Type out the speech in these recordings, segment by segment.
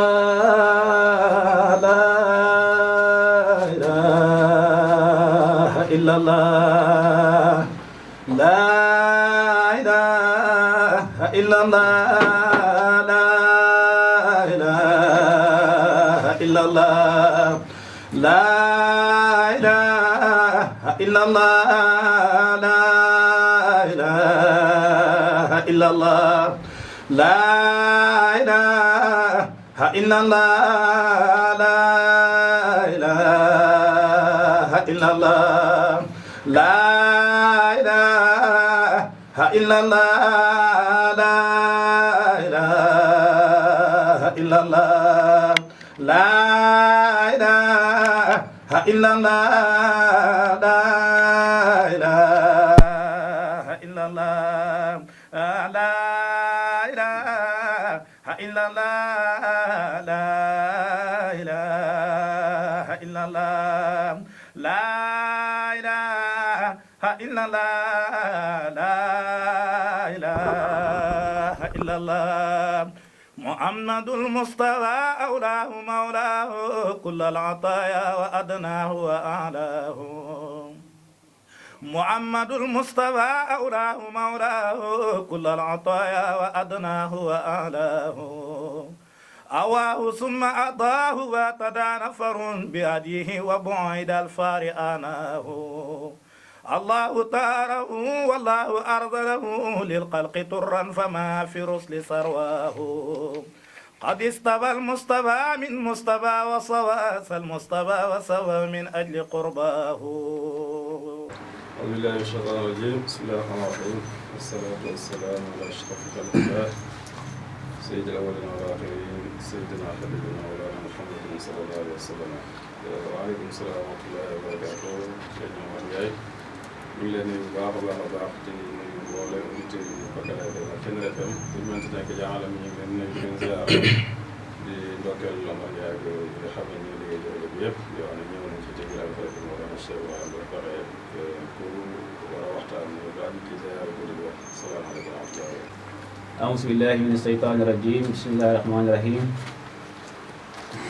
لا إله إلا الله لا إله إلا الله لا إله إلا الله لا إله إلا الله لا إله إلا الله لا إله إلا الله لا إله إلا الله لا إله إلا الله لا إله إلا الله لا إله إلا الله لا إله إلا الله لا إله إلا الله لا إله إلا الله لا إله إلا الله لا إله إلا الله محمد المصطفى أولاه مولاه كل العطايا وأدناه وأعلاه محمد المصطفى أولاه مولاه كل العطايا وأدناه وأعلاه أواه ثم أضاه واتدى نفر بهديه وبعد الفارئاناه الله تاره والله أرضله للخلق طرا فما في رسل ثرواه قد استوى المصطفى من مصطفى وصوى المصطفى وصوى من أجل قرباه. أعوذ بالله من الشيطان الرجيم بسم الله الرحمن الرحيم والصلاة والسلام على أشرف خلق الله سيد الأولين والآخرين سيدنا حبيبنا مولانا محمد صلى الله عليه وسلم. وعليكم السلام ورحمة الله وبركاته. Seydina Omar Ndiaye ñu ngi leen di nuyu bu baax a baax di nuyu mboolem auditeurs yi Pakala FM ak Thiéniere FM di mënti nekk ci alam ñu ngi leen nuyu di leen ziar di ndokkeel Omar Ndiaye ak ñi nga xam ne ñu ngi liggéey jërëjëf bi yëpp yoo xam ne ñëw nañ ci Thiéniere FM Mawlana Cheikh Ibrahima ba pare ku war a waxtaan ñu daal di ziar ko di wax salaamaaleykum wa rahmatulah. أعوذ بالله من الشيطان الرجيم بسم الله الرحمن الرحيم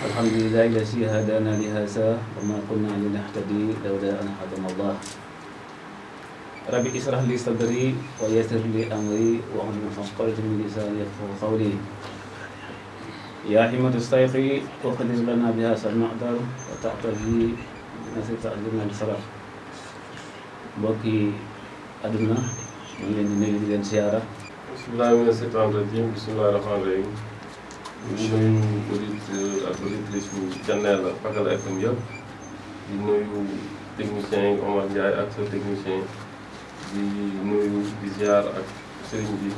الحمد لله الذي هدانا لهذا وما كنا لنهتدي لولا أن هدانا الله ربي اشرح لي صدري ويسر لي أمري واحلل عقدة من لساني يفقهوا قولي يا همة الشيخ اقدر لنا بهذا المقدار وتعتفي بنصر تعلمنا بصلاة mbokki àdduna ñu ngi leen di nuyu di leen siyaara. bismillahi mina seytaani rajim bismillahi rahmaani rahim di nuyu auditeurs ak auditrices yu Thiéniere Pakala FM yëpp di nuyu technicien yi Omar Ndiaye ak sa technicien di nuyu di ziar ak sëriñ bi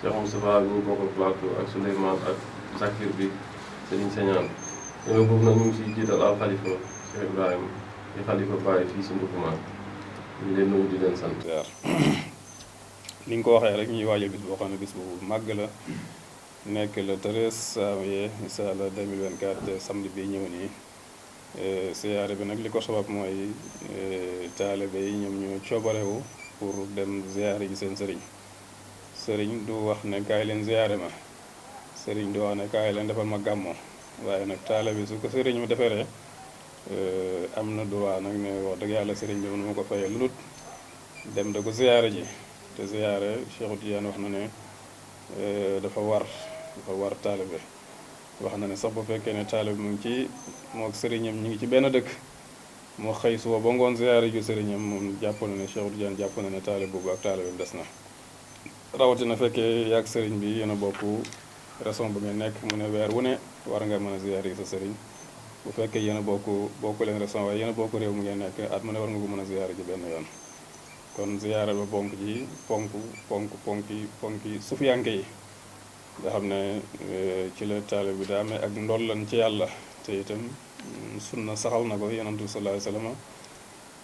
Cheikh Moustapha bi ñu bokkal plateau ak Souleymane ak Zakir bi sëriñ Señaan ñoo boobu nag ñu ngi siy jiital al xalifa Cheikh Ibrahima di xalifa Baye fii si Ndoukoumane ñu leen nuyu di leen sant. ni nga ko waxee rek ñuy waajal bis boo xam ne bis bu màgg la nekk le 13 janvier incha allah 2024 samedi bi ñëw nii siyaare bi nag li ko sabab mooy taalibe yi ñoom ñoo coobarewu pour dem ziyaare ji seen sëriñ du wax ne kaay leen ziyaare ma sëriñ du wax ne kaay leen defal ma gàmmoo waaye nag taalibe su ko sëriñ mu deferee am na droit nag ne wax dëgg yàlla sëriñ bi mënu ma ko fayee lu dul dem da ko ziyaare ji te ziyaare Cheikh Tidiane wax na ne dafa war taalibe wax na ne sax bu fekkee ne taalibe mu ngi ci mook sëriñam ñu ngi ci benn dëkk moo xëy suba ba ngoon ziyaare ju sëriñam moom jàpp na ne Cheikh Tidiane jàpp na ne taalibe boobu ak taalibe bi des na rawatina fekkee yaag sëriñ bi yéen a bokk raison bu ngeen nekk mu ne weer wu ne war nga mën a ziyaare yi sa sëriñ bu fekkee yéen a bokk leen raison waaye yéen a bokk réew mu ngeen nekk at mu ne war nga ko mën a ziyaare ji benn yoon kon ziyaara ba ponk ji ponki sufiyanke yi nga xam ne ci la taalibe bi daa amee ak ndollan ci yàlla te itam sunna saxal na ko yonantu sallallahu alayhi wasallam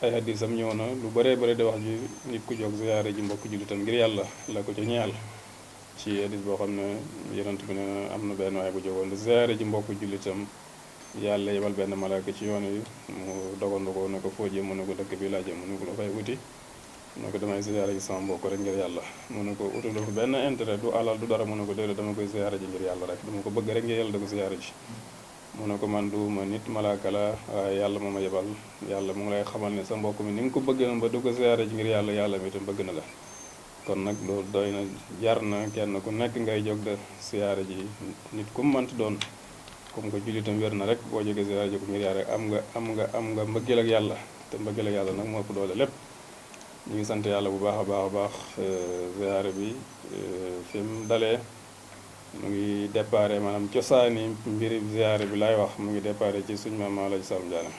ay hadisam ñëw na lu bëree bëri di wax ji nit ku jóg ziyaara ji mbokk jullitam ngir yàlla la ko ci ñeel ci hadis boo xam ne yonent bi ne am na benn waaye bu jógoon di ziyaara ji mbokk jullitam yàlla yebal benn malaaka ci yoon yi mu dogandu ko ne ko foo jëm mu ne ko dëkk bi laa jëm mu ne ko la fay wuti mu ne ko damay ziyaare ji sama mbokk rek ngir yàlla. mu ne ko utalu ko benn intérêt du alal du dara. mu ne ko déedéet dama koy ziyaare ji ngir yàlla rek dama ko bëgg rek ngir yàlla da ko ziyaare ji. mu ne ko man duuma nit malaaka la waaye yàlla moo ma yebal yàlla mu ngi lay xamal ne sa mbokk mi ni nga ko bëggee noonu ba du ko ziyaare ji ngir yàlla yàlla mi itam bëgg na la. kon nag loolu doy na jar na kenn ku nekk ngay jóg de ziyaare ji nit ku mu mënti doon comme que jullitam wér na rek boo jógee ziyaare ji ko ngir yàlla rek am nga mbëggeel ak yàlla te mbëggeel ak yàlla nag moo ëpp doole lépp. ñu ngi sant yàlla bu baax a baax a baax ziyaare bi fi mu dalee mu ngi déparé maanaam cosaani mbiri ziyaare bi laay wax mu ngi déparé ci suñu maam Alaaji Saalum Diané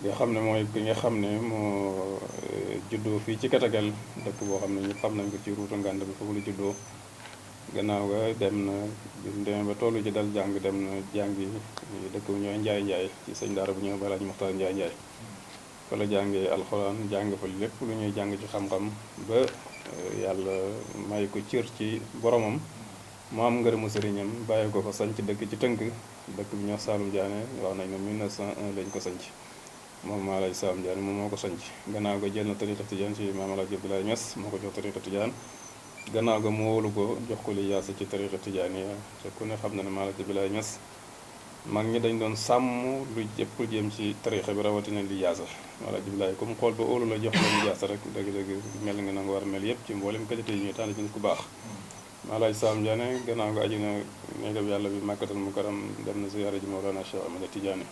nga xam ne mooy ki nga xam ne moo juddoo fii ci Katagal dëkk boo xam ne ñëpp xam nañ ko ci ruutu Ngànd bi foofu la juddoo. gannaaw ga dem na bi mu demee ba tollu ci dal jàng dem na jàngi dëkk bu ñooy Njaay ci sëñ daara bu ñëw Balaaji Muxtaar Njaay fa la jàngee alxuraan jàng fa lépp lu ñuy jàng ci xam-xam ba yàlla may ko cër ci boromam mu am ngërëmu sëriñam bàyyi ko fa sanc dëkk ci tënk dëkk bi ñoo Saalum Diané wax nañ ne 1901 lañ ko sanc moom Maam Alaaji Saalum Diané moom moo ko sanc gannaaw ga jël na tariqa tijaan ci Maam Alaaji Abdoulaye Niass moo ko jox tariqa tijaan gannaaw ga mu wóolu ko jox ko li yaasa ci tariqa tijaan yi te ku ne xam na ne Maam Alaaji Abdoulaye Niass mag ñi dañ doon sàmm lu jëpp jëm ci tariqa bi rawatina li yaasa Maam Alaaji Abdoulaye comme xool ba óolu la jox la li yaasa rek dëgg-dëgg mel nga na nga war a mel yëpp ci mboolem qualité yi ñuy tànn ci nit ku baax. Maam Alaaji Saalum Diané gannaaw ga aju na néegam yàlla bi Makkatal Mukarram dem na ziyaara ji Mawlana Cheikh Ahmad Tidiane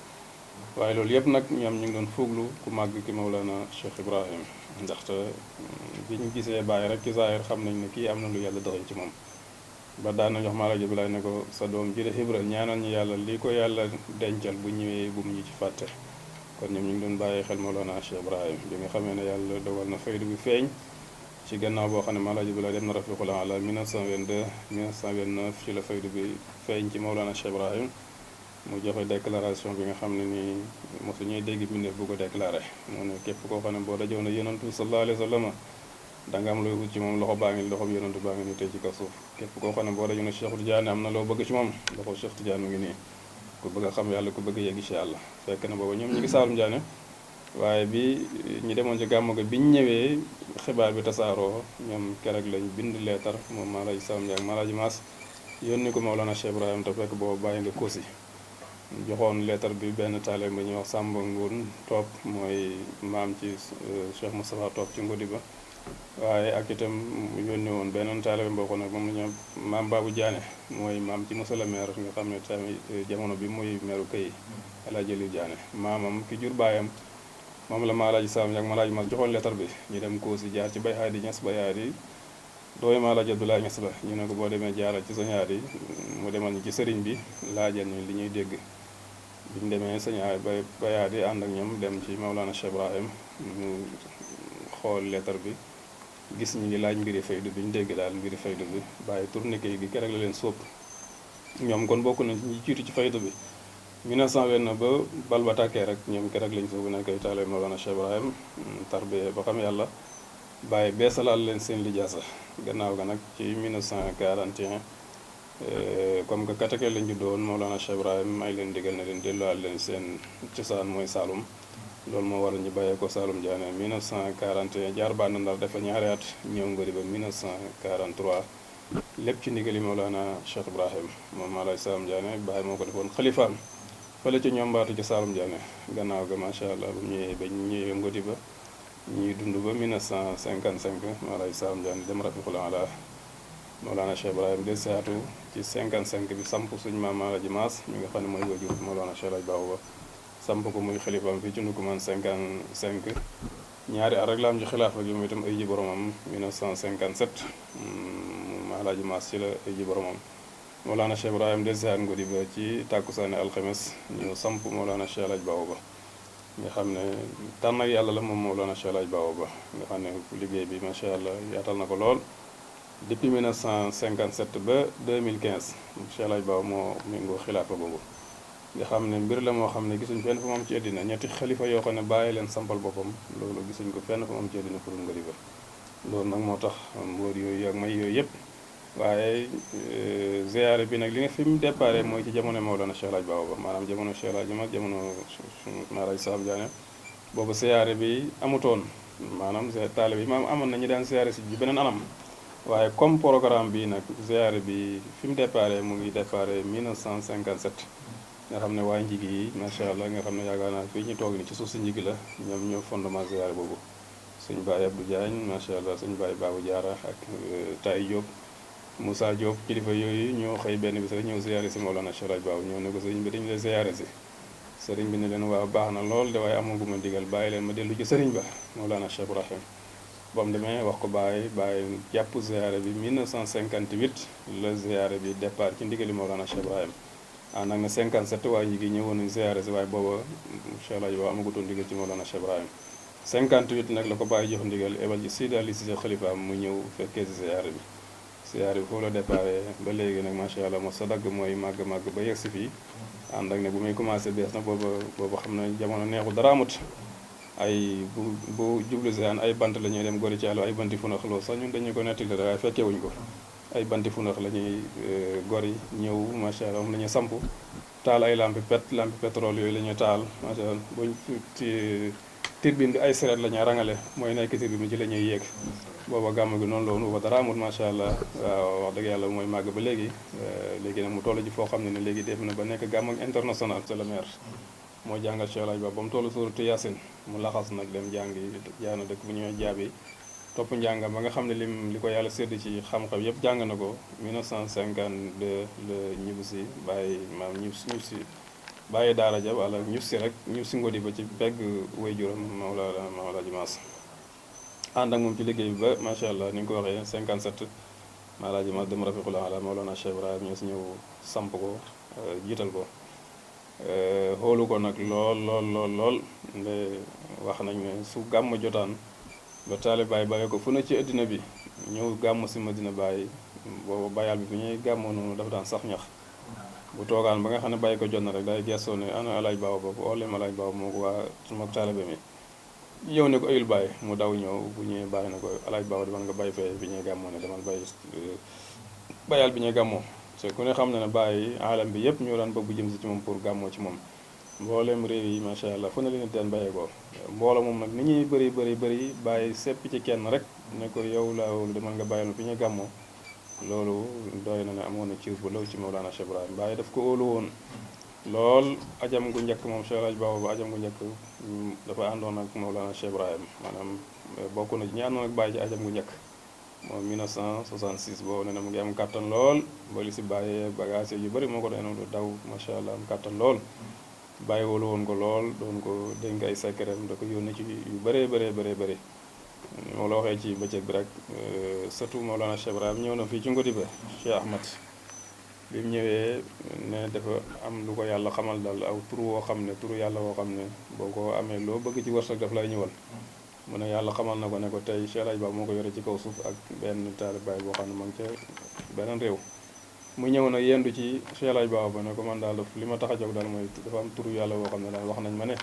waaye loolu yëpp nag ñoom ñu ngi doon fuglu ku màgg ki Mawlana Cheikh Ibrahim ndaxte bi ñu gisee bàyyi rek ci zaahir xam nañ ne kii am na lu yàlla doxal ci moom ba daan na jox Maam Alaaji Abdoulaye ne ko sa doom ji de Ibra ñaanal ñu yàlla lii ko yàlla dencal bu ñëwee bu mu ñu ci fàtte kon ñoom ñu ngi doon bàyyi xel Mawlana Cheikh Ibrahim bi nga xamee ne yàlla dogal na faydu bi feeñ ci gannaaw boo xam ne Maam Alaaji Abdoulaye dem na Rafiqul Aala 1922 1929 ci la faydu bi feeñ ci Mawlana Cheikh Ibrahim mu joxe déclaration bi nga xam ne nii mosu ñuy dégg mbindeef bu ko déclaré moo ne képp koo xam ne boo dajoon a yonantu sallallahu alayhi wa sallam da nga am looy wut ci moom loxo baa ngi loxo yonantu baa ngi nii tey ci kaw suuf képp koo xam ne boo dajoon a Cheikh Tidiane am na loo bëgg ci moom loxo Cheikh Tidiane mu ngi nii ku bëgg a xam yàlla ku bëgg a yegg ci yàlla fekk na booba ñoom ñi ngi Saalum Diané waaye bi ñu demoon ci gàmmu ga bi ñu ñëwee xibaar bi tasaaroo ñoom keroog lañ bind leetar moom Maam Alaaji Saalum Diané Maam Alaaji Maas yónni ko Mawlana Cheikh Ibrahim te fekk boobu bàyyi nga Kosi joxoon leetar bi benn taale ba ñuy wax Samba Ngoon Toop mooy maam ci Cheikh Moustapha Toop ci ngodi ba waaye ak itam yónni woon beneen taale boo xam ne moom la ñu maam Babou Diané mooy maam ci monsieur le maire nga xam ne tamit jamono bi muy meeru këy El Hadj Aliou Diané maamam ki jur baayam moom la Maam Alaaji Saalum Diané Maam Alaaji Maas joxoon leetar bi ñu dem Kosi jaar ci Bay Haadi Ñas Bay Haadi dooy Maam Alaaji Abdoulaye Ñas la ñu ne ko boo demee jaaral ci Sëñ Haadi mu demal ñu ci sëriñ bi laajal ñu li ñuy dégg biñu demee Sëñ Haadi Bay Haadi ànd ak ñoom dem ci Mawlana Cheikh Ibrahim mu xool leetar bi gis ñi ngi laaj mbiri faydu bi ñu dégg daal mbiri faydu bi bàyyi tourniquet gi keroog la leen sóob ñoom kon bokk nañ ñi jiitu ci faydu bi 1929 ba bal ba tàkkee rek ñoom keroog lañ soobu nekk ay taalibe Mawlana Cheikh Ibrahim tarbiya ba xam yàlla bàyyi beesalaal leen seen lijaasa gannaaw ga nag ci 1941 comme que Katakel lañ juddoo woon Mawlana Cheikh Ibrahim may leen digal na leen delluwaat leen seen cosaan mooy Saalum loolu moo waral ñu bàyyee ko Saalum Diané 1941 jaar bànn Ndar def fa ñaari at ñëw ngëri ba 1943 lépp ci ndigali Mawlana Cheikh Ibrahim moom Maam Alaaji Saalum Diané bàyyi moo ko defoon xalifaam fële ci ñoom mbaatu ci Saalum Diané gannaaw ga macha allah bu ñëwee ba ñëwee ngodi ba ñuy dund ba 1955 Maam Alaaji Saalum Diané dem Rafiqul Aala Mawlana Cheikh Ibrahim del saatu ci 55 bi samp suñu maam Alaaji Maas mi nga xam ne mooy wajur Mawlana Cheikh Alaaji Baabu ba samp ko muy xalifaam fii ci Ndoukoumane 55 ñaari at rek la am ci xilaafa gi moom itam ay ji boromam 1957 Alaaji Maas ci la ay ji boromam Mawlana Cheikh Ibrahim del saat ngodi ba ci tàkkusaane alxames ñu samp Mawlana Cheikh Alaaji Baabu ba nga xam ne tànn ak yàlla la moom Mawlana Cheikh Alaaji Baabu ba nga xam ne liggéey bi macha allah yaatal na ko lool depuis 1957 ba 2015 Cheikh Alaaji Baabu moo méngoo xilaafa boobu nga xam ne mbir la moo xam ne gisuñ fenn fa moom ci àddina ñetti xalifa yoo xam ne bàyyi leen sampal boppam loolu gisuñ ko fenn fa moom ci àddina pour ngadi ba loolu nag moo tax mbóor yooyu ak may yooyu yëpp waaye ziyaare bi nag li nga fi mu déparé mooy ci jamono Mawlana Cheikh Alaaji Baabu ba maanaam jamono Cheikh Alaaji Mag jamono Maam Alaaji Saalum Diané boobu ziyaare bi amutoon maanaam taalibe yi maam amoon na ñu daan ziyaare si bi beneen anam waaye comme programme bi nag ziyaare bi fi mu déparé mu ngi déparé 1957 nga xam ne waa njigi yi macha allah nga xam ne yaakaar naa fii ñu toog ni ci suuf si njigi la ñoom ñoo fondement ziyaare boobu suñ baay Abdou Diagne macha allah suñ baay Babou Diarra ak Tay Diop Moussa Diop kilifa yooyu ñoo xëy benn bis rek ñëw ziyaare si Mawlana Cheikh Alhaji Babou ñëw ne ko sëriñ bi dañu lay ziyaare si sëriñ bi ne leen waaw baax na lool de waaye amaguma digal bàyyi leen ma dellu ci sëriñ ba Mawlana Cheikh Ibrahim ba mu demee wax ko bàyyi jàpp ziyaare bi 1958 la ziyaare bi départ ci ndigali Mawlana Cheikh Ibrahim ànd ak ne 57 waa ñi ngi ñëwoon nañ ziyaare si waaye booba Cheikh Alhaji Babou amagutoon ndigal ci Mawlana Cheikh Ibrahim 58 nag la ko bàyyi jox ndigal ebal ci Sidi Ali Cissé xalifaam mu ñëw fekkee si ziyaare bi foofu la déparé ba léegi nag macha allah moo sa dagg mooy màgg ba yegg si fii ànd ak ne bu muy commencé bees na booba xam ne jamono neexu dara amut ay bu jublu si ay bant la ñuy dem gori ci àll ay banti funax loolu sax ñun dañu ko nettali rek waaye fekkee wuñ ko ay banti funax la ñuy gori ñëw macha allah moom la ñuy samp taal ay lampi pétrole yooyu la ñuy taal macha allah buñ turbine bi ay seret la ñuy rangale mooy nekk turbine bi ci la ñuy yéeg booba gàmm gi noonu loonu booba dara amut macha allah waaw wax dëgg yàlla mooy màgg ba léegi nag mu toll ji foo xam ne léegi def na ba nekk gàmm ak international c'est le maire moo jàngal Cheikh Alhaji Babou ba mu toll suuratu Yaasin mu laxas nag dem jàngi jaana dëkk bu ñuy jaabi topp njàngam ba nga xam ne li ko yàlla sédd ci xam-xam yëpp jàng na ko 1952 la ñibbi si bàyyi maam ñib si bàyyi daara ja wala ñib si rek ñib si ngodi ba ci pegg way juram Mawla Jimaas ànd ak moom ci liggéey bi ba macha allah ni nga ko waxee 57 Mawla Jimaas dem rafiqul ala Mawlana Cheikh Ibrahim ñoo si ñëw samp ko jiital ko xoolu ko nag lool nde wax nañ ne su gàmm jotaan ba taali Baay bàyyi ko fu ne ci addina bi ñëw gàmm si Madina Baay boobu bayal bi bu ñuy gàmmoo noonu dafa daan sax ñax bu toogaan ba nga xam ne bàyyi ko jot na rek day gestoo ne ana Alhaji Babou boobu ooleem Alhaji Babou moo ko waa suma taalibe mi ñëw ne ko ayul bàyyi mu daw ñëw bu ñëwee bàyyi na ko Alhaji Babou demal nga bàyyi fee bi ñuy gàmmoo ne demal bàyyi bayal bi ñuy gàmmoo te ku ne xam na ne bàyyi alam bi yëpp ñoo daan bëgg jëm si ci moom pour gàmmoo ci moom mboolem réew yi macha allah fu ne leen daan bàyyee ko mbooloo moom nag ni ñuy bëri bàyyi sepp ci kenn rek ne ko yow laa wóolu demal nga bàyyil ma fi ñuy gàmmoo loolu doy na ne amoon na ciir bu law ci Mawlana Cheikh Ibrahim bàyyi daf ko óolu woon lool ajam gu njëkk moom Cheikh Alhaji Babou ba ajam gu njëkk dafa àndoon ak Mawlana Cheikh Ibrahim maanaam bokk na ci ñi àndoon ak bàyyi ci ajam gu njëkk moom 1966 boobu ne na mu ngi am kàttan lool ba li si bàyyee bagage yu bëri moo ko doon daw macha allah am kàttan lool bàyyi wóolu woon ko lool doon ko dénk ay secret da ko yónnee ci yu bëree moo la waxee ci bëccëg bi rek surtout Mawlana Cheikh Ibrahim ñëw na fii ci Ngodi ba Cheikh Ahmad bi mu ñëwee ne dafa am lu ko yàlla xamal daal aw turu woo xam ne turu yàlla woo xam ne boo ko amee loo bëgg ci wërsëg daf lay ñëwal mu ne yàlla xamal na ko ne ko tey Cheikh Alhaji Babou moo ko yore ci kaw suuf ak benn taalib baay boo xam ne ma ngi ca beneen réew mu ñëw nag yendu ci Cheikh Alhaji Babou ba ne ko man daal li ma tax a jóg daal mooy dafa am turu yàlla woo xam ne daal wax nañ ma ne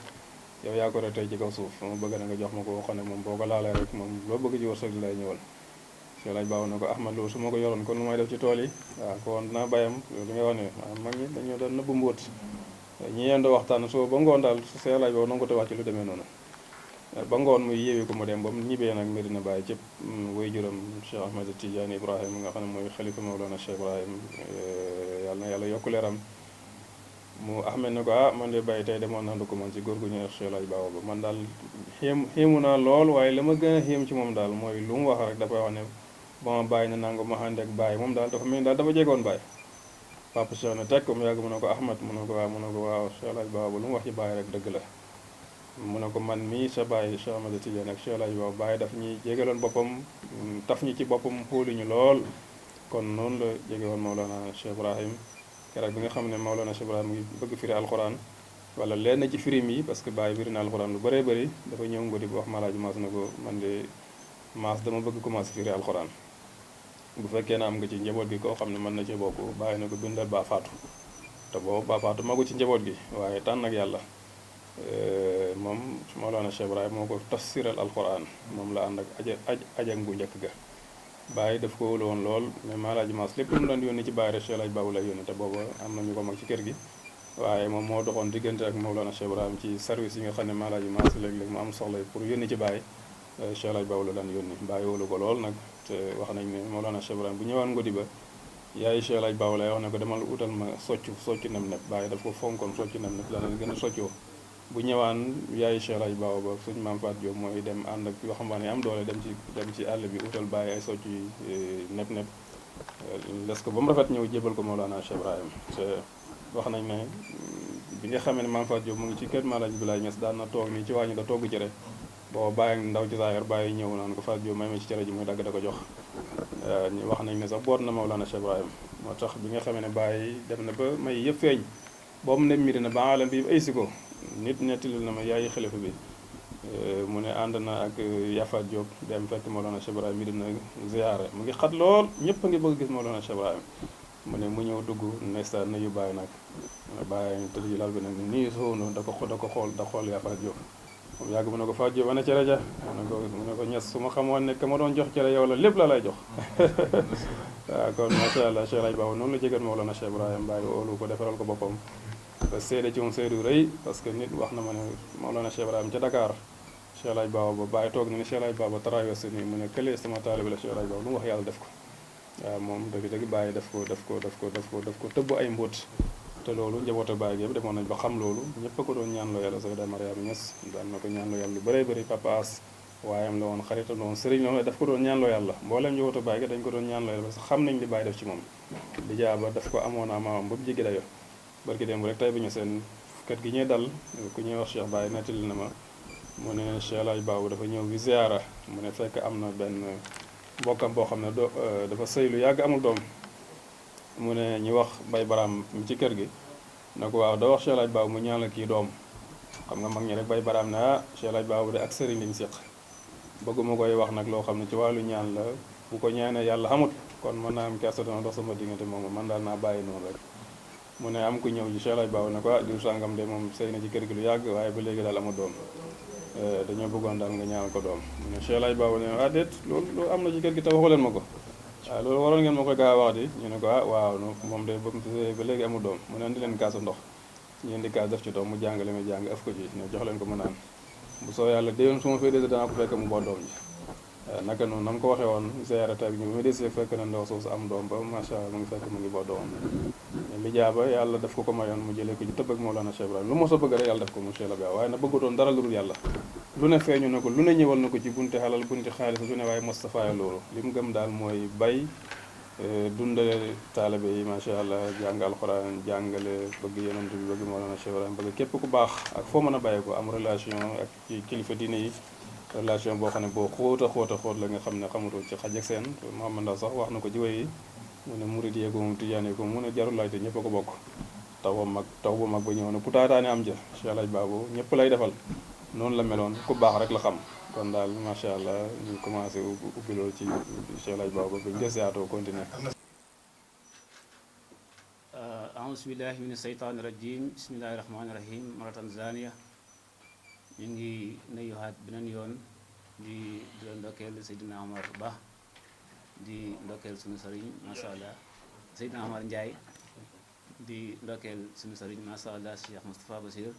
yow yaa ko rek tey ci kaw suuf ma bëgg na nga jox ma ko xam ne moom boo ko laalee rek moom loo bëgg ci wërsëg di lay ñëwal Cheikh Alhaji Babou ne ko Ahmad loolu su ma ko yoroon kon lu may def ci tool yi waaw kon dinaa bàyyam li nga wax ne mag ñi dañoo doon nëbbu mbóot ñi yendoo waxtaan soo ba ngoon daal Cheikh Alhaji Babou nangu ko te wax ci lu demee noonu ba ngoon muy yéewi ko mu dem ba mu ñibbee nag Medina Baye cëpp way juram Cheikh Ahmed Tidiane Ibrahim nga xam ne mooy xalifa Mawlana Cheikh Ibrahim yàlla na yàlla yokku leeram mu Ahmed ne ko man de Baye tey demoon naa ko man ci góor gu ñuy wax Cheikh Alhaji Babou ba man daal xéemu naa lool waaye la ma gën a xéem ci moom daal mooy lu mu wax rek dafay wax ne ba ma bàyyi na nangu ma ànd ak Baye moom daal dafa mel ni daal dafa jegoon Baye Papa Cheikh ne teg ko mu yàgg mu ne ko Ahmed mu ne ko waaw Cheikh Alhaji Babou lu mu wax ci Baye rek dëgg la mu ne ko man mii sa Baye Cheikh Ahmed Tidiane ak Cheikh Alhaji Babou Baye daf ñuy jégaloon boppam taf ñi ci boppam xooluñu lool kon noonu la jege woon Mawlana Cheikh Ibrahim keroog bi nga xam ne Mawlana Cheikh Ibrahim mu ngi bëgg firi alxuraan wala lenn ci firim yi parce que Baye firi na alxuraan lu bëree bëri dafa ñëw Ngodi bu wax Malaaji Maas na ko man de Maas dama bëgg commencé firi alxuraan bu fekkee na am nga ci njaboot gi koo xam ne mën na ci bokk Baye na ko bindal Ba Faatu te boobu Ba Faatu magu ci njaboot gi waaye tànn ak yàlla moom Mawlana Cheikh Ibrahim moo ko tafsiral alxuraan moom la ànd ak ajang bu njëkk ga Baye daf ko wóolu woon lool mais Malaaji Maas lépp lu mu doon yónni ci Baye rek Cheikh Alhaji Babou lay yónni te booba am na ñu ko mag ci kër gi waaye moom moo doxoon diggante ak Mawlana Cheikh Ibrahim ci service yi nga xam ne Malaaji Maas léeg-léeg mu am soxla pour yónni ci Baye Cheikh El Hadj Baba la daan yónni bàyyi wóolu ko lool nag te wax nañ ne Mawlana Cheikh Ibrahim bu ñëwaan ngodi ba yaay Cheikh El Hadj Baba lay wax ne ko demal utal ma soccu nem-neb bàyyi daf ko fonkoon soccu nem-neb dana gën a soccoo bu ñëwaan yaay Cheikh El Hadj Baba ba suñ maam Faat Diop mooy dem ànd ak waxambaane am doole dem ci àll bi utal bàyyi ay soccu yi neb-neb les ko ba mu rafet ñëw jébal ko Mawlana Cheikh Ibrahim te wax nañ ne bi nga xamee ne maam Faat Diop mu ngi ci kër Maalaaj Bilaay Ñas daan na toog nii ci wàññi da togg cere boo bàyyi ndaw ci saayar bàyyi ñëw naan ko Faat Diop may ma ci cere ji muy dagg da ko jox wax nañ ne sax boot na Mawlana Cheikh Ibrahim moo tax bi nga xamee ne bàyyi dem na ba may yëpp feeñ boobu ne mbiri na ba alam bi ay si ko nit nettali na ma yaayi xalifa bi mu ne ànd na ak Yafaat Diop dem fekk Mawlana Cheikh Ibrahim mi dina ziyaare mu ngi xat lool ñëpp a ngi bëgg gis Mawlana Cheikh Ibrahim mu ne mu ñëw dugg ndeysaan nuyu bàyyi nag mu ne bàyyi tëdd ci lal bi nag nii soono da ko xool Yafaat Diop moom yàgg mu ne ko Faat Diop ana cere ja mu ne ko ñes su ma xamoon ne ka ma doon jox cere yow la lépp la lay jox waaw kon macha allah Cheikh El Hadj Baba noonu la jegoon Mawlana Cheikh Ibrahim bàyyi oolu ko defaral ko boppam ba seede ci moom seedu rëy parce que nit wax na ma ne Mawlana Cheikh Ibrahim ca Dakar Cheikh El Hadj Baba ba bàyyi toog na ni Cheikh El Hadj Baba traversé nii mu ne këlee sama taalibe la Cheikh El Hadj Baba lu mu wax yàlla def ko waaw moom dëgg bàyyi daf ko tëbb ay mbóot te loolu njabootu Baay gi yëpp demoon nañ ba xam loolu ñëpp a ko doon ñaanloo yàlla Sayda Mariama Niass daan na ko ñaanloo yàlla lu bëree bëri Papa As waayam la woon xaritam la woon sëriñ la woon daf ko doon ñaanloo yàlla mbooleem njabootu Baay gi dañ ko doon ñaanloo yàlla parce que xam nañ li Baay def ci moom di jaaba daf ko amoon a maamam ba mu jéggi dayo barki démb rek tey bi ñu seen kër gi ñuy dal ku ñuy wax Cheikh Baye nettali na ma mu ne Cheikh El Hadj Baba dafa ñëw bi ziara mu ne fekk am na benn mbokkam boo xam ne dafa sëy lu yàgg amul doom mu ne ñu wax Bay Baraam mi ci kër gi na ko waaw doo wax Cheikh El Hadj Baba mu ñaan la kii doom xam nga mag ñi rek Bay Baraam ne Cheikh El Hadj Baba de ak sëriñ lañ séq bëgguma koy wax nag loo xam ne ci wàllu ñaan la bu ko ñaanee yàlla xamut kon mën naa am kersa dana dox sama diggante moom man daal naa bàyyi noonu rek mu ne am ku ñëw ci Cheikh El Hadj Baba ne ko diw sàngam de moom sëy na ci kër gi lu yàgg waaye ba léegi daal amul doom dañoo bëggoon daal nga ñaanal ko doom mu ne Cheikh El Hadj Baba ne déet loolu am na ci kër gi te waxu leen ma ko waaw loolu waroon ngeen ma koy gaa wax di ñu ne ko waaw moom de ba léegi amul doom mu ne andi leen kaasu ndox ñu indi kaas def ci doom mu jàngale mi jàng ëf ko ci ne jox leen ko mu naan bu soo yàlla déyoon su ma fay dese danaa ko fekk mu boo doom ji naka noonu na mu ko waxee woon ziyaara tey ñu bi ma desee fekk na ndaw soosu am doom ba macha allah mu ngi fekk mu ngi boo doomam li jaaba yàlla daf ko mayoon mu jëlee ko ci tëbb ak Mawlana Cheikh Ibrahim lu mos a bëgg rek yàlla def ko mu Cheikh la Ba waaye na bëggutoon dara lu dul yàlla lu ne feeñu na ko lu ne ñëwal na ko ci bunti xalal bunti xaalis lu ne waaye Moustapha ya loolu li mu gëm daal mooy bay dundale taalibe yi macha allah jàng alxuraan jàngale bëgg yonent bi bëgg Mawlana Cheikh Ibrahim bëgg képp ku baax ak foo mën a bàyyi ko am relation ak ci kilifa diine yi relation boo xam ne boo xóot la nga xam ne xamutoo ci xaj ak seen Mouhamad Ndaw sax wax na ko ci way yi mu ne murid yeeko moom tijaan yeeko mu ne jarul laajte ñëpp a ko bokk taw bu mag ba ñëw na putaataane am ja Cheikh El Hadj Baba ñëpp lay defal noonu la meloon ku baax rek la xam kon daal macha allah ñu commencé ubbi loolu ci Cheikh El Hadj Baba ba ñu deseatoo continuer aouzu billahi min asheytaani rajim bismillahi rahmaani rahim maratan zaniya ñu ngi nuyuwaat beneen yoon di la ndokkeel Seydina Omar Ba di ndokkeel suñu sëriñ macha allah Seydina Omar Ndiaye di ndokkeel suñu sëriñ macha allah Cheikh Moustapha Basir